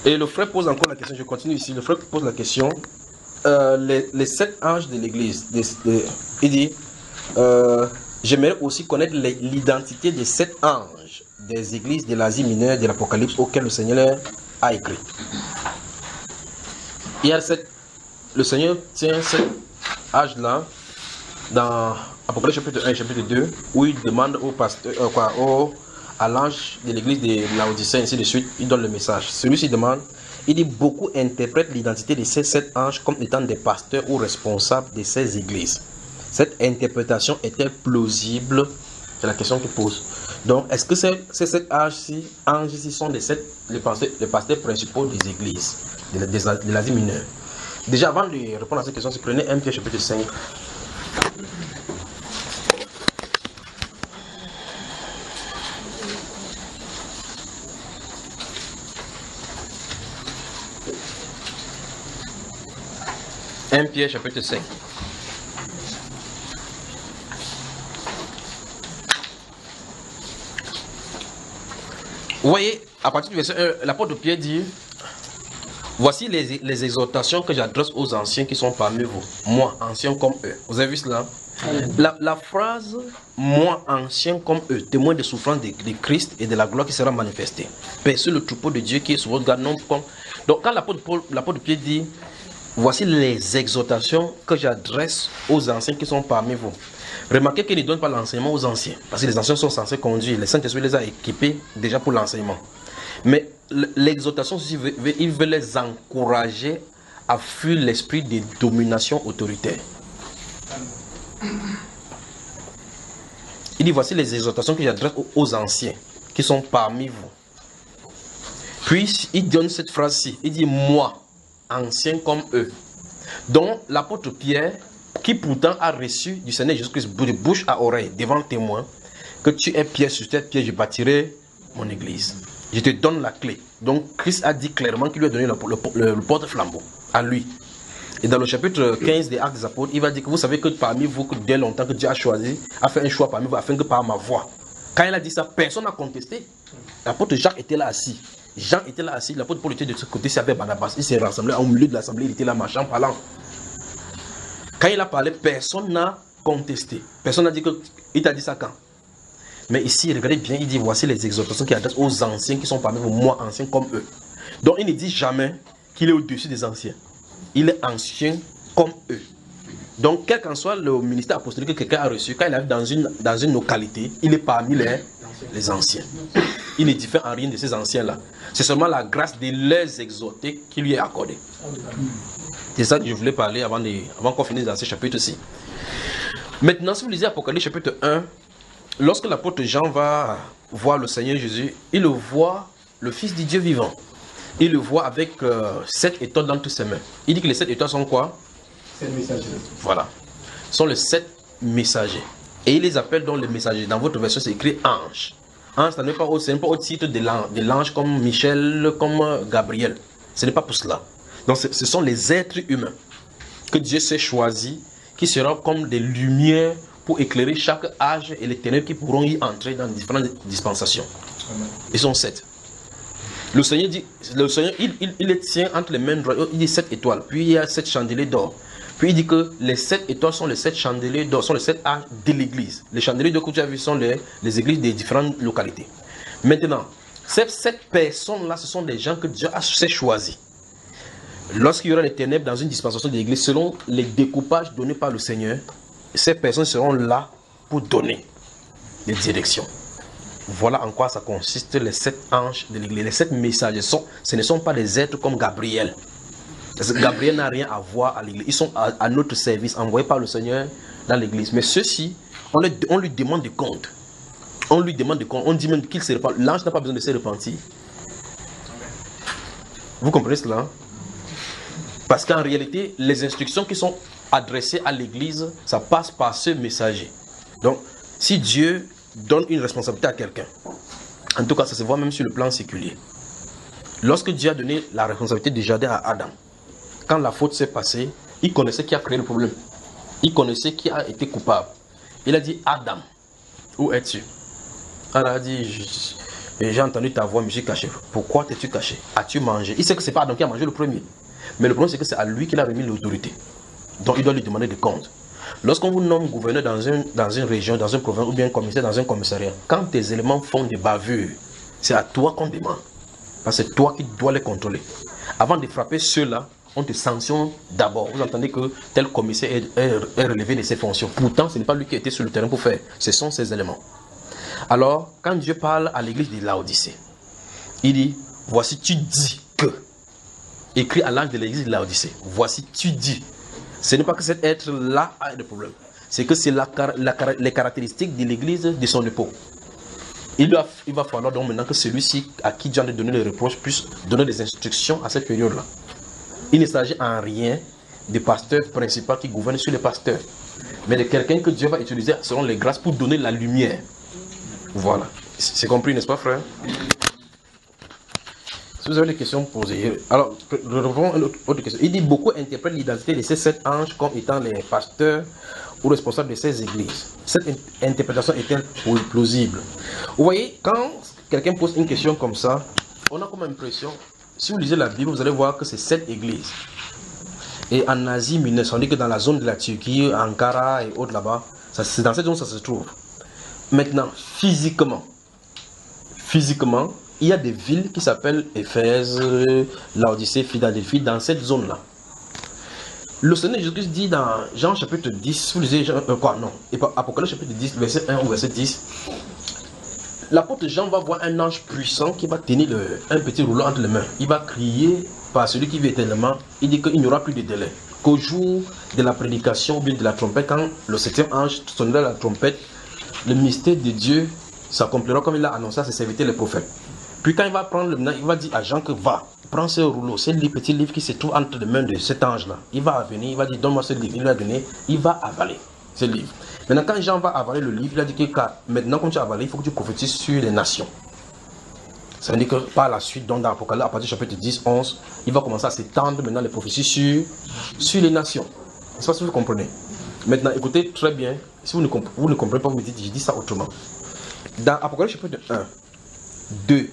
Et le frère pose encore la question, je continue ici, le frère pose la question, les 7 anges de l'église, il dit, j'aimerais aussi connaître l'identité des 7 anges des églises de l'Asie mineure de l'Apocalypse auxquelles le Seigneur a écrit. Il y a le Seigneur tient 7 anges-là dans Apocalypse chapitre 1 et chapitre 2, où il demande au pasteur, à l'ange de l'église de Laodicée, ainsi de suite, il donne le message. Celui-ci demande, il dit, beaucoup interprètent l'identité de ces 7 anges comme étant des pasteurs ou responsables de ces églises. Cette interprétation est-elle plausible? C'est la question qu'il pose. Donc, est-ce que ces 7 anges-ci sont les pasteurs principaux des églises de l'Asie mineure? Déjà, avant de répondre à cette question, prenez 1 Pierre chapitre 5. 1 Pierre chapitre 5. Vous voyez, à partir du verset 1, l'apôtre Pierre dit, voici les exhortations que j'adresse aux anciens qui sont parmi vous, moi, anciens comme eux. Vous avez vu cela? La phrase « moi, ancien comme eux », témoin des souffrances de Christ et de la gloire qui sera manifestée. Percez le troupeau de Dieu qui est sur votre garde, non comme... Donc quand l'apôtre Pierre dit « voici les exhortations que j'adresse aux anciens qui sont parmi vous », remarquez qu'il ne donne pas l'enseignement aux anciens, parce que les anciens sont censés conduire, le Saint-Esprit les a équipés déjà pour l'enseignement. Mais l'exhortation, il veut les encourager à fuir l'esprit de domination autoritaire. Il dit, voici les exhortations que j'adresse aux anciens qui sont parmi vous. Puis, il donne cette phrase-ci, il dit, moi, ancien comme eux. Donc, l'apôtre Pierre, qui pourtant a reçu du Seigneur Jésus-Christ de bouche à oreille, devant le témoin, que tu es pierre sur cette pierre, je bâtirai mon église. Je te donne la clé. Donc, Christ a dit clairement qu'il lui a donné le porte-flambeau à lui. Et dans le chapitre 15 des Actes des Apôtres, il va dire que vous savez que parmi vous, que dès longtemps que Dieu a choisi, a fait un choix parmi vous, afin que par ma voix. Quand il a dit ça, personne n'a contesté. L'apôtre Jacques était là assis. Jean était là assis. L'apôtre Paul était de ce côté, c'est avec Barnabas. Il s'est rassemblé au milieu de l'assemblée, il était là marchant, parlant. Quand il a parlé, personne n'a contesté. Personne n'a dit que... Il t'a dit ça quand? Mais ici, regardez bien, il dit, voici les exhortations qu'il adresse aux anciens qui sont parmi vous, moi, anciens comme eux. Donc, il ne dit jamais qu'il est au-dessus des anciens. Il est ancien comme eux. Donc, quel qu'en soit le ministère apostolique que quelqu'un a reçu, quand il arrive dans une localité, il est parmi les anciens. Il ne diffère en rien de ces anciens-là. C'est seulement la grâce de les exhorter qui lui est accordée. C'est ça que je voulais parler avant qu'on finisse dans ce chapitre-ci. Maintenant, si vous lisez Apocalypse chapitre 1, lorsque l'apôtre Jean va voir le Seigneur Jésus, il le voit, le Fils du Dieu vivant. Il le voit avec 7 étoiles dans toutes ses mains. Il dit que les 7 étoiles sont quoi? 7 messagers. Voilà. Ce sont les 7 messagers. Et il les appelle donc les messagers. Dans votre version, c'est écrit ange. Ange, ce n'est pas au titre de l'ange comme Michel, comme Gabriel. Ce n'est pas pour cela. Donc ce sont les êtres humains que Dieu s'est choisi, qui seront comme des lumières pour éclairer chaque âge et les ténèbres qui pourront y entrer dans différentes dispensations. Ils sont 7. Le Seigneur dit, il les tient entre les mains droites, il dit 7 étoiles, puis il y a 7 chandeliers d'or. Puis il dit que les 7 étoiles sont les 7 chandeliers d'or, sont les 7 âges de l'église. Les chandeliers d'or que tu as vu sont les églises des différentes localités. Maintenant, Ces 7 personnes-là, ce sont des gens que Dieu a choisis. Lorsqu'il y aura des ténèbres dans une dispensation de l'église, selon les découpages donnés par le Seigneur, ces personnes seront là pour donner des directions. Voilà en quoi ça consiste les 7 anges de l'église. Les 7 messagers, ce ne sont pas des êtres comme Gabriel. Parce que Gabriel n'a rien à voir à l'église. Ils sont à notre service, envoyés par le Seigneur dans l'église. Mais ceux-ci, on lui demande des comptes. On lui demande des comptes. On dit même qu'il se repent. L'ange n'a pas besoin de se repentir. Vous comprenez cela? Parce qu'en réalité, les instructions qui sont adressées à l'église, ça passe par ce messager. Donc, si Dieu donne une responsabilité à quelqu'un, en tout cas, ça se voit même sur le plan séculier. Lorsque Dieu a donné la responsabilité du jardin à Adam, quand la faute s'est passée, il connaissait qui a créé le problème. Il connaissait qui a été coupable. Il a dit, Adam, où es-tu? Allah a dit, j'ai entendu ta voix, mais j'ai caché. Pourquoi t'es-tu caché? As-tu mangé? Il sait que ce n'est pas Adam qui a mangé le premier. Mais le problème, c'est que c'est à lui qu'il a remis l'autorité. Donc, il doit lui demander des comptes. Lorsqu'on vous nomme gouverneur dans une région, dans une province, ou bien commissaire dans un commissariat, quand tes éléments font des bavures, c'est à toi qu'on demande. Parce que c'est toi qui dois les contrôler. Avant de frapper ceux-là, on te sanctionne d'abord. Vous entendez que tel commissaire est relevé de ses fonctions. Pourtant, ce n'est pas lui qui était sur le terrain pour faire. Ce sont ces éléments. Alors, quand Dieu parle à l'église de Laodicée, il dit, voici tu dis que. Écrit à l'ange de l'église de Laodicée, voici tu dis. Ce n'est pas que cet être-là a des problèmes. C'est que c'est les caractéristiques de l'église de son époque. Il va falloir donc maintenant que celui-ci à qui Dieu a donné les reproches puisse donner des instructions à cette période-là. Il ne s'agit en rien du pasteur principal qui gouverne sur les pasteurs, mais de quelqu'un que Dieu va utiliser selon les grâces pour donner la lumière. Voilà. C'est compris, n'est-ce pas, frère? Si vous avez des questions posées. Alors, je reprends une autre question. Il dit, beaucoup interprètent l'identité de ces 7 anges comme étant les pasteurs ou responsables de ces églises. Cette interprétation est-elle plausible? Vous voyez, quand quelqu'un pose une question comme ça, on a comme impression, si vous lisez la Bible, vous allez voir que c'est 7 églises. Et en Asie mineure, on dit que dans la zone de la Turquie, Ankara et autres là-bas, c'est dans cette zone que ça se trouve. Maintenant, physiquement, il y a des villes qui s'appellent Éphèse, Laodicée, Philadelphie, dans cette zone-là. Le Seigneur Jésus dit dans Jean chapitre 10, vous lisez Apocalypse chapitre 10, verset 1 ou verset 10, l'apôtre Jean va voir un ange puissant qui va tenir un petit rouleau entre les mains. Il va crier par celui qui vit éternellement. Il dit qu'il n'y aura plus de délai. Qu'au jour de la prédication ou bien de la trompette, quand le 7e ange sonnera la trompette, le mystère de Dieu s'accomplira comme il l'a annoncé à ses serviteurs les prophètes. Puis quand il va prendre le maintenant, il va dire à Jean que va, prends ce rouleau, c'est le petit livre qui se trouve entre les mains de cet ange-là. Il va venir, il va dire donne-moi ce livre. Il va donner, il va avaler ce livre. Maintenant, quand Jean va avaler le livre, il a dit que maintenant, quand tu as avalé, il faut que tu prophétises sur les nations. Ça veut dire que par la suite, donc dans l'Apocalypse, à partir du chapitre 10, 11, il va commencer à s'étendre maintenant les prophéties sur les nations. C'est ça, si vous comprenez. Maintenant, écoutez très bien, si vous ne comprenez pas, vous me dites, je dis ça autrement. Dans Apocalypse chapitre 1, 2,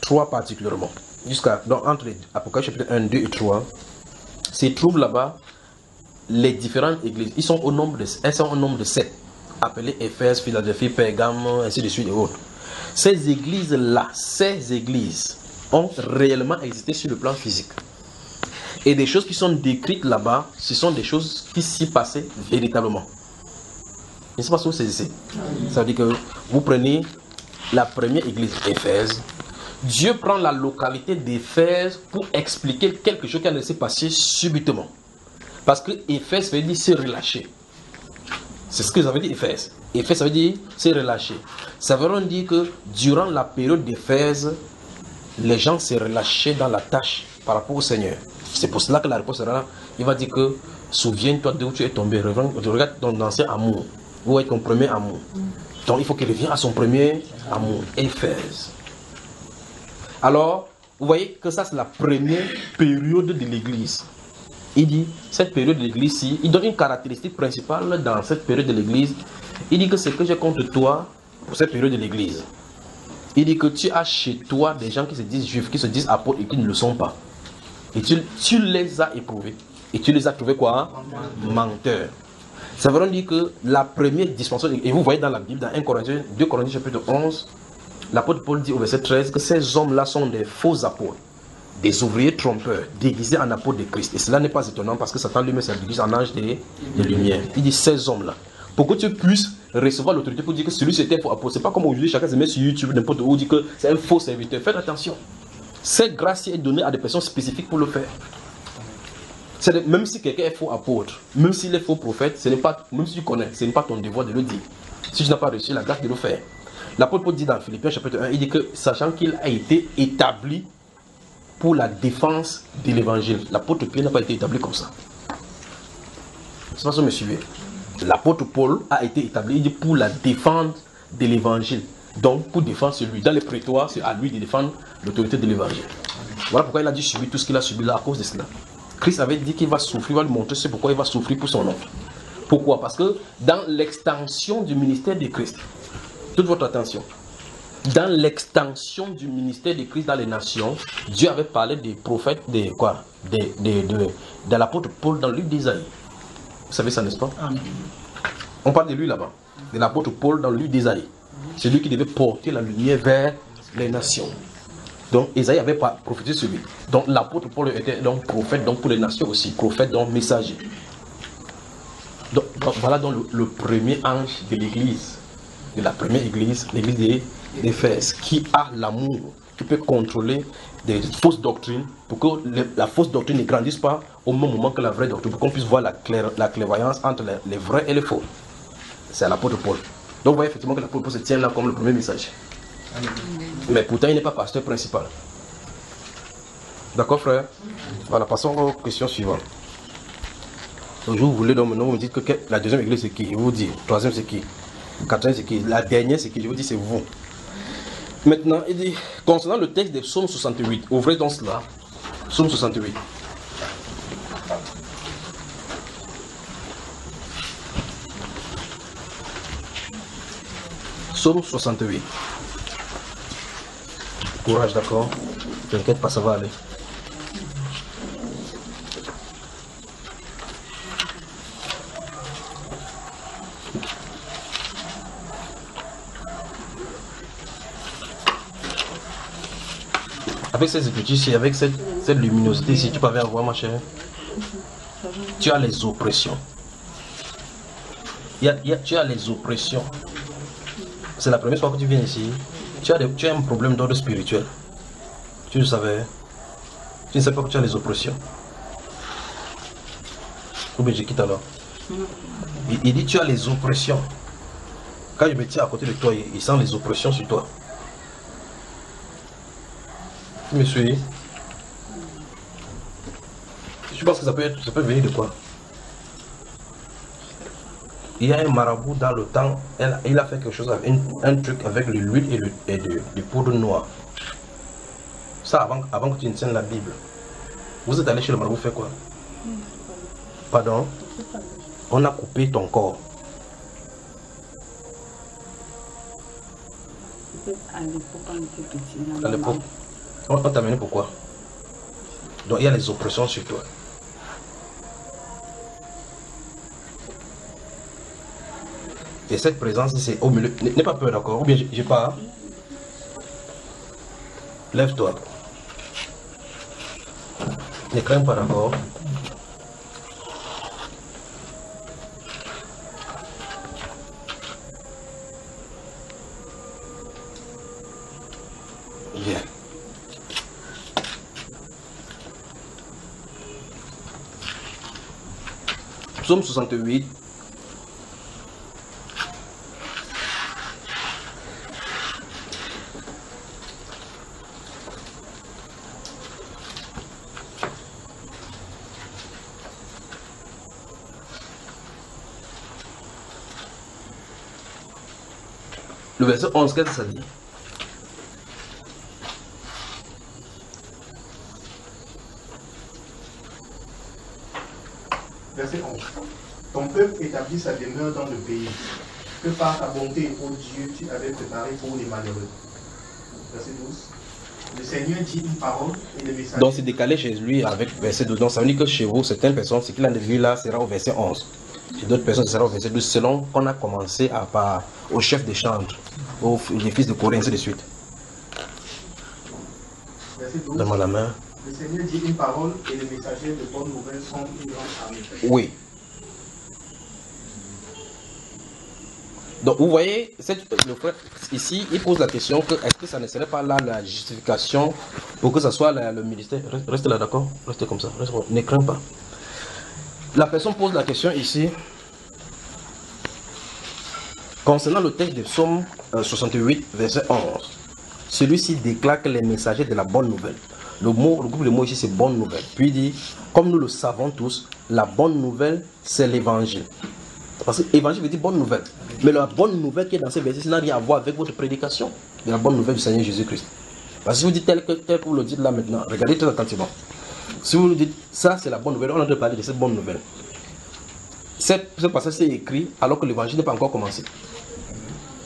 3 particulièrement, entre les Apocalypse chapitre 1, 2 et 3, se trouvent là-bas les différentes églises. Elles sont au nombre de 7, appelées Éphèse, Philadelphie, Pergame, ainsi de suite et autres. Ces églises-là, ont réellement existé sur le plan physique. Et des choses qui sont décrites là-bas, ce sont des choses qui s'y passaient véritablement. Je ne sais pas si vous saisissez. Ça veut dire que vous prenez la première église Éphèse. Dieu prend la localité d'Éphèse pour expliquer quelque chose qui allait se passer subitement. Parce que Éphèse veut dire se relâcher. C'est ce que ça veut dire Éphèse. Éphèse, ça veut dire se relâcher. Ça veut dire que durant la période d'Éphèse, les gens se relâchaient dans la tâche par rapport au Seigneur. C'est pour cela que la réponse sera là. Il va dire que souviens-toi d'où tu es tombé. Regarde ton ancien amour. Où est ton premier amour? Donc il faut qu'il revienne à son premier amour. Éphèse. Alors, vous voyez que ça c'est la première période de l'église. Il dit, cette période de l'église-ci, il donne une caractéristique principale dans cette période de l'église. Il dit que c'est que j'ai contre toi pour cette période de l'église. Il dit que tu as chez toi des gens qui se disent juifs, qui se disent apôtres et qui ne le sont pas. Et tu les as éprouvés. Et tu les as trouvés quoi? Menteurs. Ça veut dire que la première dispensation, et vous voyez dans la Bible, dans 2 Corinthiens chapitre 11, l'apôtre Paul dit au verset 13 que ces hommes-là sont des faux apôtres, des ouvriers trompeurs, déguisés en apôtres de Christ. Et cela n'est pas étonnant parce que Satan lui-même s'est déguisé en ange de lumière. Il dit ces hommes-là. Pour que tu puisses recevoir l'autorité pour dire que celui c'était un faux apôtre. C'est pas comme aujourd'hui, chacun se met sur YouTube, n'importe où, dit que c'est un faux serviteur. Faites attention. Cette grâce est donnée à des personnes spécifiques pour le faire. Même si quelqu'un est faux apôtre, même s'il est faux prophète, ce n'est pas, même si tu connais, ce n'est pas ton devoir de le dire. Si tu n'as pas reçu la grâce de le faire. L'apôtre Paul dit dans Philippiens chapitre 1, il dit que sachant qu'il a été établi pour la défense de l'évangile. L'apôtre Pierre n'a pas été établi comme ça. C'est pas ça que me suivez. L'apôtre Paul a été établi, il dit, pour la défense de l'évangile. Donc pour défendre celui. Dans les prétoires, c'est à lui de défendre l'autorité de l'évangile. Voilà pourquoi il a dû subir tout ce qu'il a subi là à cause de cela. Christ avait dit qu'il va souffrir, il va lui montrer c'est pourquoi il va souffrir pour son nom. Pourquoi? Parce que dans l'extension du ministère de Christ, toute votre attention, dans l'extension du ministère de Christ dans les nations, Dieu avait parlé des prophètes, de l'apôtre Paul dans le livre d'Isaïe. Vous savez ça, n'est-ce pas? Amen. On parle de lui là-bas, de l'apôtre Paul dans le livre d'Isaïe. C'est lui qui devait porter la lumière vers les nations. Donc Isaïe avait prophétisé sur lui. Donc l'apôtre Paul était donc prophète donc pour les nations aussi, prophète donc messager. Donc voilà donc le premier ange de l'église, de la première église, l'église d'Éphèse, qui a l'amour, qui peut contrôler des fausses doctrines pour que la fausse doctrine ne grandisse pas au même moment que la vraie doctrine, pour qu'on puisse voir la clairvoyance entre les vrais et les faux. C'est l'apôtre Paul. Donc vous voyez effectivement que l'apôtre Paul se tient là comme le premier messager. Mais pourtant il n'est pas pasteur principal. D'accord frère? Voilà, passons aux questions suivantes. Donc je vous voulais donc maintenant vous me dites que la deuxième église c'est qui? Je vous dis, troisième c'est qui? Quatrième c'est qui? La dernière c'est qui? Je vous dis c'est vous. Maintenant, il dit, concernant le texte de Psaume 68, ouvrez donc cela. Psaume 68. Psaume 68. Courage, d'accord? T'inquiète pas, ça va aller. Avec ces écritures ici, avec cette luminosité ici, tu peux avoir ma chère. Tu as les oppressions. Tu as les oppressions. C'est la première fois que tu viens ici. Tu as un problème d'ordre spirituel. Tu le savais. Tu ne sais pas que tu as les oppressions. Ou bien je quitte alors. Il dit tu as les oppressions. Quand je me tiens à côté de toi, il sent les oppressions sur toi. Tu me suis? Je pense que ça peut venir de quoi? Il y a un marabout dans le temps, il a fait quelque chose, un truc avec l'huile et du poudre noire. Ça avant que tu ne tiennes la Bible. Vous êtes allé chez le marabout faire quoi? Pardon? On a coupé ton corps. À l'époque, on t'a amené pourquoi? Donc il y a les oppressions sur toi. Et cette présence, c'est au milieu. N'aie pas peur, d'accord? Ou bien je pars. Lève-toi. Ne crains pas, d'accord? Bien. Psaume 68. Le verset 11, qu'est-ce que ça dit? Verset 11. Ton peuple établit sa demeure dans le pays, que par ta bonté, ô Dieu, tu avais préparé pour les malheureux. Verset 12. Le Seigneur dit une parole et le message. Donc c'est décalé chez lui avec verset 12. Donc ça veut dire que chez vous, certaines personnes, ce qu'il a vu là sera au verset 11. Chez d'autres personnes, ce sera au verset 12, selon qu'on a commencé au chef des chantres, aux fils de Corée, ainsi de suite. verset 12. Donne-moi la main. Le Seigneur dit une parole et les messagers de bonnes nouvelles sont une grande armée. Oui. Donc vous voyez, le frère ici, il pose la question que est-ce que ça ne serait pas là la justification pour que ce soit le ministère. Reste là, d'accord? Reste comme ça. Ne crains pas. La personne pose la question ici. Concernant le texte de Psaume 68, verset 11. Celui-ci déclare que les messagers de la bonne nouvelle. Le groupe de mots ici, c'est bonne nouvelle. Puis il dit, comme nous le savons tous, la bonne nouvelle, c'est l'évangile. Parce que l'évangile veut dire bonne nouvelle. Mais la bonne nouvelle qui est dans ces versets, ça n'a rien à voir avec votre prédication de la bonne nouvelle du Seigneur Jésus-Christ. Parce que si vous dites tel que vous le dites là maintenant, regardez très attentivement. Si vous nous dites, ça c'est la bonne nouvelle, on a de parler de cette bonne nouvelle. Ce passage c'est écrit alors que l'évangile n'est pas encore commencé.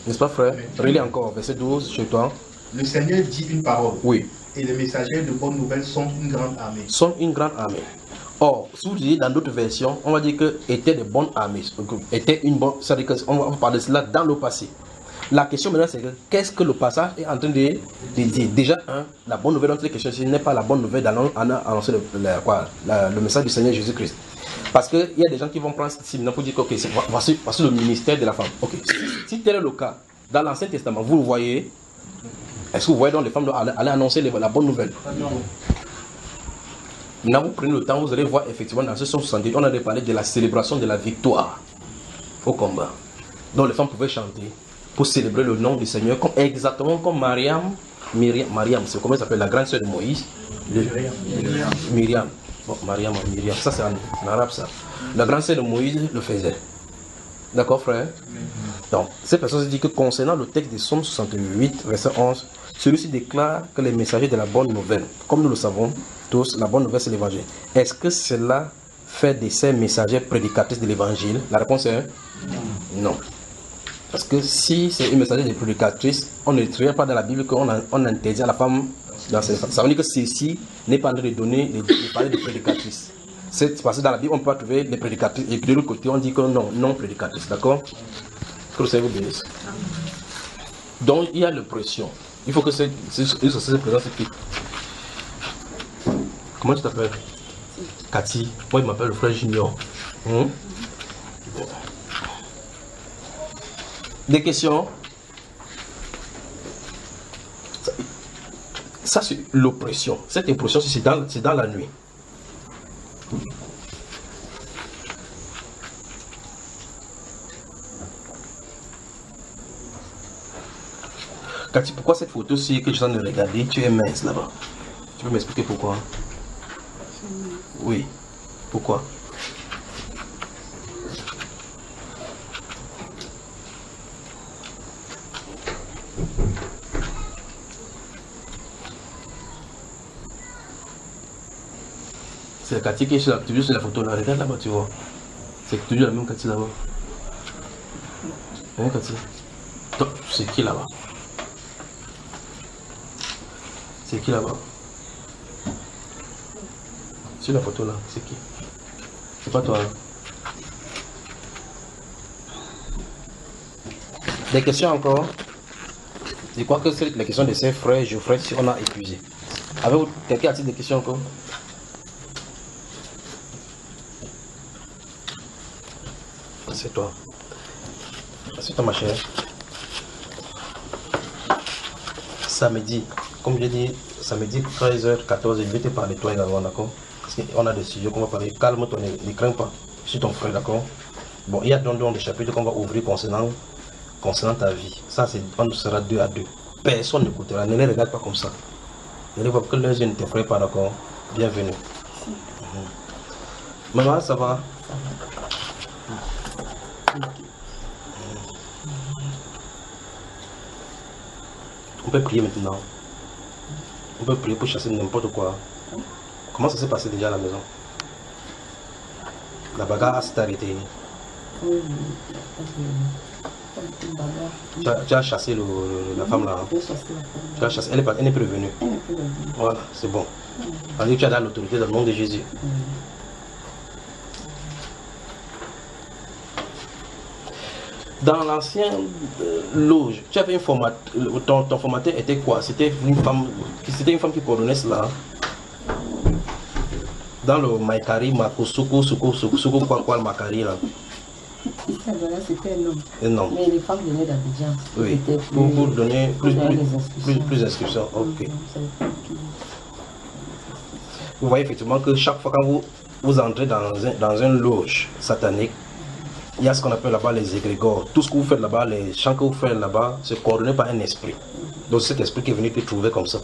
N'est-ce pas, frère? Relis encore, verset 12 chez toi. Le Seigneur dit une parole. Oui. Et les messagers de bonnes nouvelles sont une grande armée. Sont une grande armée. Or, si vous lisez dans d'autres versions, on va dire que étaient des bonnes armées. Était une bonne. C'est-à-dire qu'on va parler de cela dans le passé. La question maintenant, c'est qu'est-ce que le passage est en train de dire? Déjà, la bonne nouvelle dont il est question, ce n'est pas la bonne nouvelle d'annoncer le message du Seigneur Jésus-Christ. Parce qu'il y a des gens qui vont prendre ceci maintenant pour dire que okay, voici le ministère de la femme. Ok, si tel est le cas, dans l'Ancien Testament, vous le voyez, est-ce que vous voyez donc les femmes aller annoncer la bonne nouvelle? Non. Maintenant, vous prenez le temps, vous allez voir effectivement dans ce Psaume 68, on a parlé de la célébration de la victoire au combat. Donc les femmes pouvaient chanter pour célébrer le nom du Seigneur, exactement comme Mariam, c'est comment ça s'appelle, la grande sœur de Moïse. Myriam. Bon, Mariam, ça c'est en arabe ça. La grande sœur de Moïse le faisait. D'accord, frère? Donc, cette personne se dit que concernant le texte de Psaume 68, verset 11, celui-ci déclare que les messagers de la bonne nouvelle, comme nous le savons tous, la bonne nouvelle c'est l'évangile. Est-ce que cela fait de ces messagers prédicatrices de l'évangile? La réponse est non. Parce que si c'est une messagère de prédicatrice, on ne trouve pas dans la Bible qu'on interdit à la femme danser. Ça veut dire que ceci n'est pas en train de parler de prédicatrice. C'est parce que dans la Bible, on ne peut pas trouver les prédicatrices. Et de l'autre côté, on dit que non prédicatrice. D'accord? Que le Seigneur vous bénisse. Donc, il y a l'oppression. Il faut que cette présence est quitte. Comment tu t'appelles? Cathy. Moi, il m'appelle le frère Junior. Des questions? Ça, c'est l'oppression. Cette oppression, c'est dans la nuit. Cathy, pourquoi cette photo-ci que je suis en train de regarder, tu es mince là-bas? Tu peux m'expliquer pourquoi? Oui. Pourquoi? C'est Cathy qui est toujours sur la photo là. Regarde là-bas, tu vois. C'est toujours la même Cathy là-bas. Hein, Cathy? C'est qui là-bas? C'est qui là-bas? Sur la photo là, c'est qui? C'est pas toi. Hein? Des questions encore? Je crois que c'est la question de ses frères Geoffrey si on a épuisé. Avez-vous quelqu'un a-t-il des questions encore? C'est toi. C'est toi ma chère. Samedi, comme j'ai dit, samedi 13h14, je vais te parler de toi également, d'accord? Parce qu'on a des sujets qu'on va parler. Calme-toi, ne crains pas. Je suis ton frère, d'accord? Bon, il y a donc des chapitres qu'on va ouvrir concernant ta vie. Ça, on sera 2 à 2. Personne n'écoutera. Ne les regarde pas comme ça. Ne les vois que leurs yeux ne t'effraient pas, d'accord? Bienvenue. Maman, ça va? On peut prier maintenant. On peut prier pour chasser n'importe quoi. Comment ça s'est passé déjà à la maison? La bagarre s'est arrêtée. Tu as chassé la femme là. Tu as chassé. Elle n'est plus revenue. Voilà, c'est bon. Tu as l'autorité dans le nom de Jésus. Dans l'ancien loge, tu avais une ton formateur était quoi? C'était une femme qui coordonnait cela. Dans le Maikari, Makosoko, Soko, quoi, le Makari là. C'était un homme. Un homme. Mais les femmes venaient d'Abidjan. Oui, pour donner plus d'inscriptions. Ok. Vous voyez effectivement que chaque fois quand vous entrez dans une loge satanique, il y a ce qu'on appelle là-bas les égrégores. Tout ce que vous faites là-bas, les chants que vous faites là-bas, c'est coordonné par un esprit. Donc cet esprit qui est venu te trouver comme ça.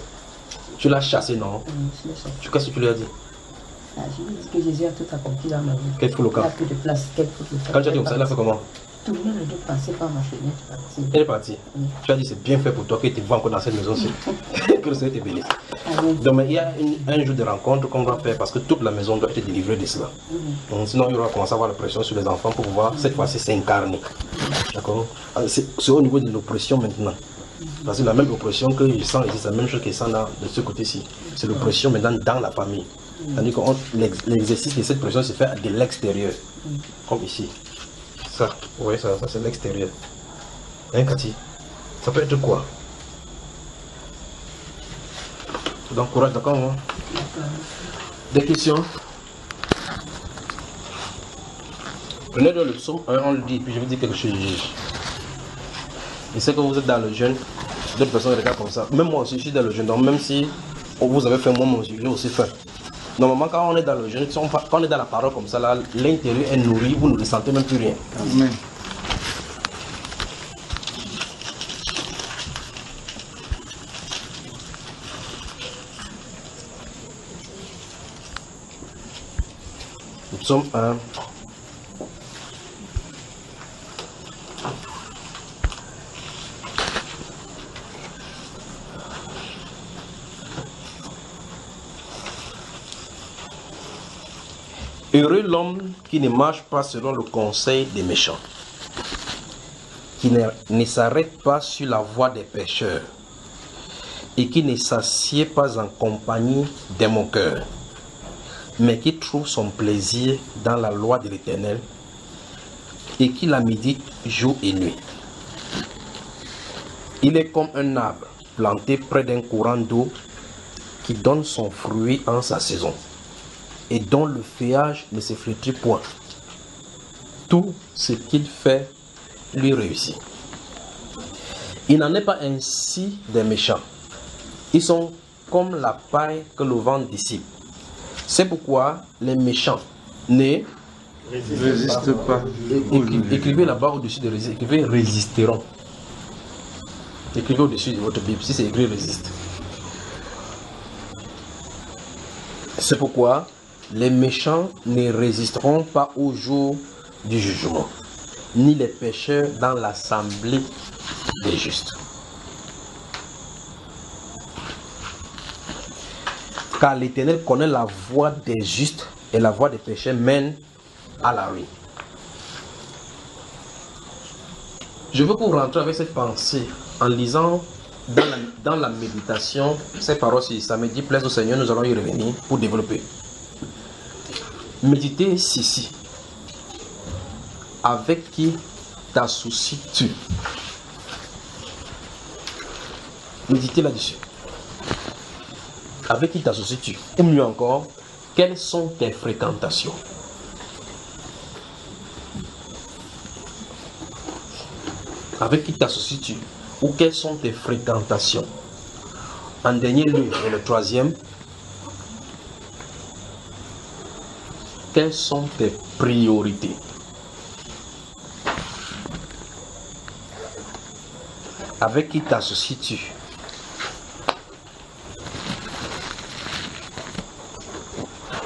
Tu l'as chassé, non? Je l'ai chassé. Qu'est-ce que tu lui as dit? Je lui ai dit que Jésus a tout accompli dans ma vie. Qu'elle fout le camp. Il n'y a plus de place. Qu'elle fout le camp. Quand tu as dit comme ça, elle a fait comment? Tout le monde a dû passer par ma fenêtre. Elle est partie. Oui. Tu as dit c'est bien fait pour toi que tu vas encore dans cette maison-ci. Que le Seigneur te bénisse. Donc il y a un jour de rencontre qu'on va faire parce que toute la maison doit être délivrée de cela. Donc, sinon il y aura commencé à avoir la pression sur les enfants pour pouvoir cette fois-ci s'incarner. D'accord? C'est au niveau de l'oppression maintenant. Parce que la même oppression que je sens ici, c'est la même chose que je sens de ce côté-ci. C'est l'oppression maintenant dans la famille. C'est-à-dire que l'exercice de cette pression se fait de l'extérieur. Comme ici. Ça, vous voyez ça c'est l'extérieur. Hein, Cathy? Ça peut être quoi? Donc, courage, d'accord, hein? Des questions? Prenez le psaume 1, on le dit, puis je vais dire quelque chose. Je sais que vous êtes dans le jeûne, d'autres personnes regardent comme ça. Même moi aussi, je suis dans le jeûne, donc même si vous avez fait moi, j'ai aussi faim. Normalement, quand on est dans le jeûne, quand on est dans la parole comme ça, l'intérieur est nourri, vous ne ressentez même plus rien. Amen. Psaume 1. Heureux l'homme qui ne marche pas selon le conseil des méchants, qui ne s'arrête pas sur la voie des pécheurs et qui ne s'assied pas en compagnie des moqueurs, mais qui trouve son plaisir dans la loi de l'Éternel et qui la médite jour et nuit. Il est comme un arbre planté près d'un courant d'eau qui donne son fruit en sa saison et dont le feuillage ne se flétrit point. Tout ce qu'il fait lui réussit. Il n'en est pas ainsi des méchants. Ils sont comme la paille que le vent dissipe. C'est pourquoi les méchants ne résistent pas. Écrivez là-bas au-dessus de résister. Écrivez résisteront. Écrivez au-dessus de votre Bible. Si c'est écrit résiste. C'est pourquoi les méchants ne résisteront pas au jour du jugement, ni les pécheurs dans l'assemblée des justes. Car l'Éternel connaît la voie des justes et la voie des pécheurs mène à la ruine. Je veux que vous rentrez avec cette pensée en lisant dans la méditation ces paroles. Si ça me dit plaise au Seigneur, nous allons y revenir pour développer. Méditez ceci. Avec qui t'associes-tu? Méditez là-dessus. Avec qui t'associes-tu? Ou mieux encore, quelles sont tes fréquentations? Avec qui t'associes-tu? Ou quelles sont tes fréquentations? En dernier lieu, et le troisième, quelles sont tes priorités? Avec qui t'associes-tu?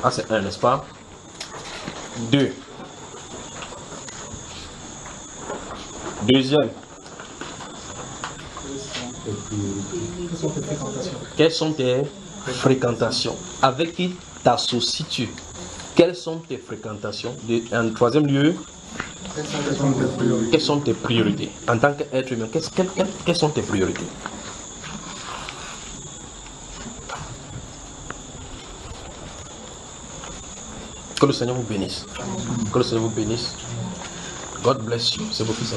Ah, c'est un, n'est-ce pas? 2. Deuxième. Quelles sont tes fréquentations? Avec qui t'associes-tu? Quelles sont tes fréquentations? En troisième lieu, quelles sont tes priorités? En tant qu'être humain, quelles sont tes priorités? Que le Seigneur vous bénisse. Que le Seigneur vous bénisse. God bless you. C'est vos fils.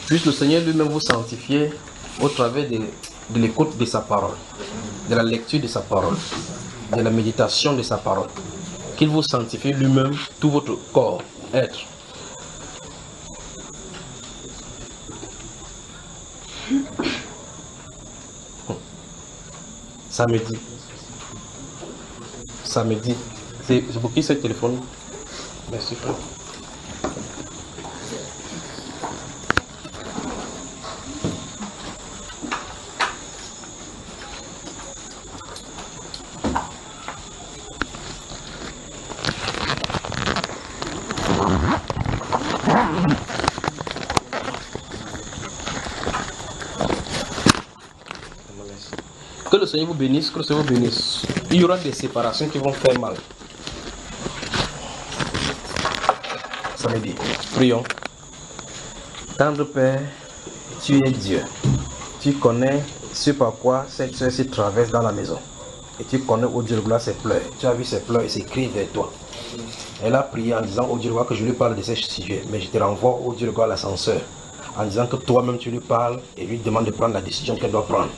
Puisse le Seigneur lui-même vous sanctifier au travers de l'écoute de sa parole, de la lecture de sa parole, de la méditation de sa parole. Qu'il vous sanctifie lui-même, tout votre corps, être. Samedi. Samedi. C'est pour qui ce téléphone? Merci frère. Que le Seigneur vous bénisse, que le Seigneur vous bénisse. Il y aura des séparations qui vont faire mal. Samedi, prions. Tendre Père, tu es Dieu. Tu connais ce par quoi cette soeur se traverse dans la maison. Et tu connais, oh Dieu de gloire, ses pleurs. Tu as vu ses pleurs et ses cris vers toi. Elle a prié en disant, oh Dieu de gloire, que je lui parle de ces sujets. Mais je te renvoie, oh Dieu de gloire, l'ascenseur. En disant que toi-même tu lui parles et lui demandes de prendre la décision qu'elle doit prendre.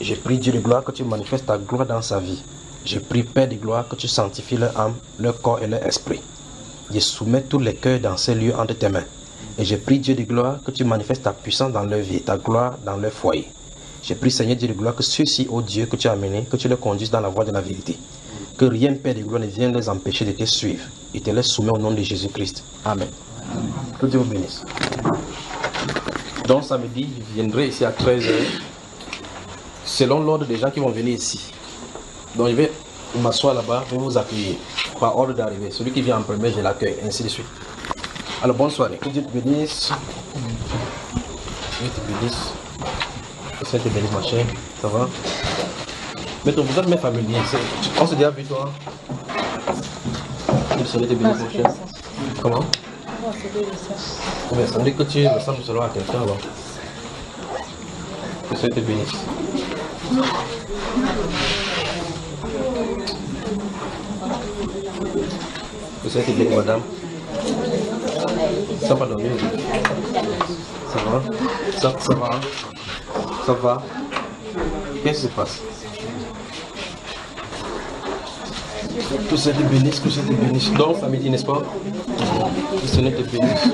Je prie Dieu de gloire que tu manifestes ta gloire dans sa vie. Je prie Père de gloire que tu sanctifies leur âme, leur corps et leur esprit. Je soumets tous les cœurs dans ces lieux entre tes mains. Et je prie Dieu de gloire que tu manifestes ta puissance dans leur vie, ta gloire dans leur foyer. Je prie Seigneur Dieu de gloire que ceux-ci, ô Dieu, que tu as amenés, que tu les conduises dans la voie de la vérité. Que rien, Père de gloire, ne vienne les empêcher de te suivre. Et te les soumets au nom de Jésus-Christ. Amen. Que Dieu vous bénisse. Donc samedi, je viendrai ici à 13h. Selon l'ordre des gens qui vont venir ici. Donc je vais m'asseoir là-bas pour vous accueillir. Par ordre d'arrivée. Celui qui vient en premier, je l'accueille. Ainsi de suite. Alors bonne soirée. Que Dieu te bénisse. Que Dieu te bénisse. Que Dieu te bénisse ma chère. Ça va? Mais ton visage m'est familier. On s'est déjà vu toi. Que le Seigneur te bénisse mon cher. Comment? Mais ça me dit que tu ressembles seulement à quelqu'un alors. Que le Seigneur te bénisse. Vous êtes bien, madame? Ça va dormir? Ça va? Ça va? Ça va? Qu'est-ce qui se passe? Que Dieu te bénisse, que Dieu te bénisse. Donc, samedi, n'est-ce pas? Que Dieu te bénisse.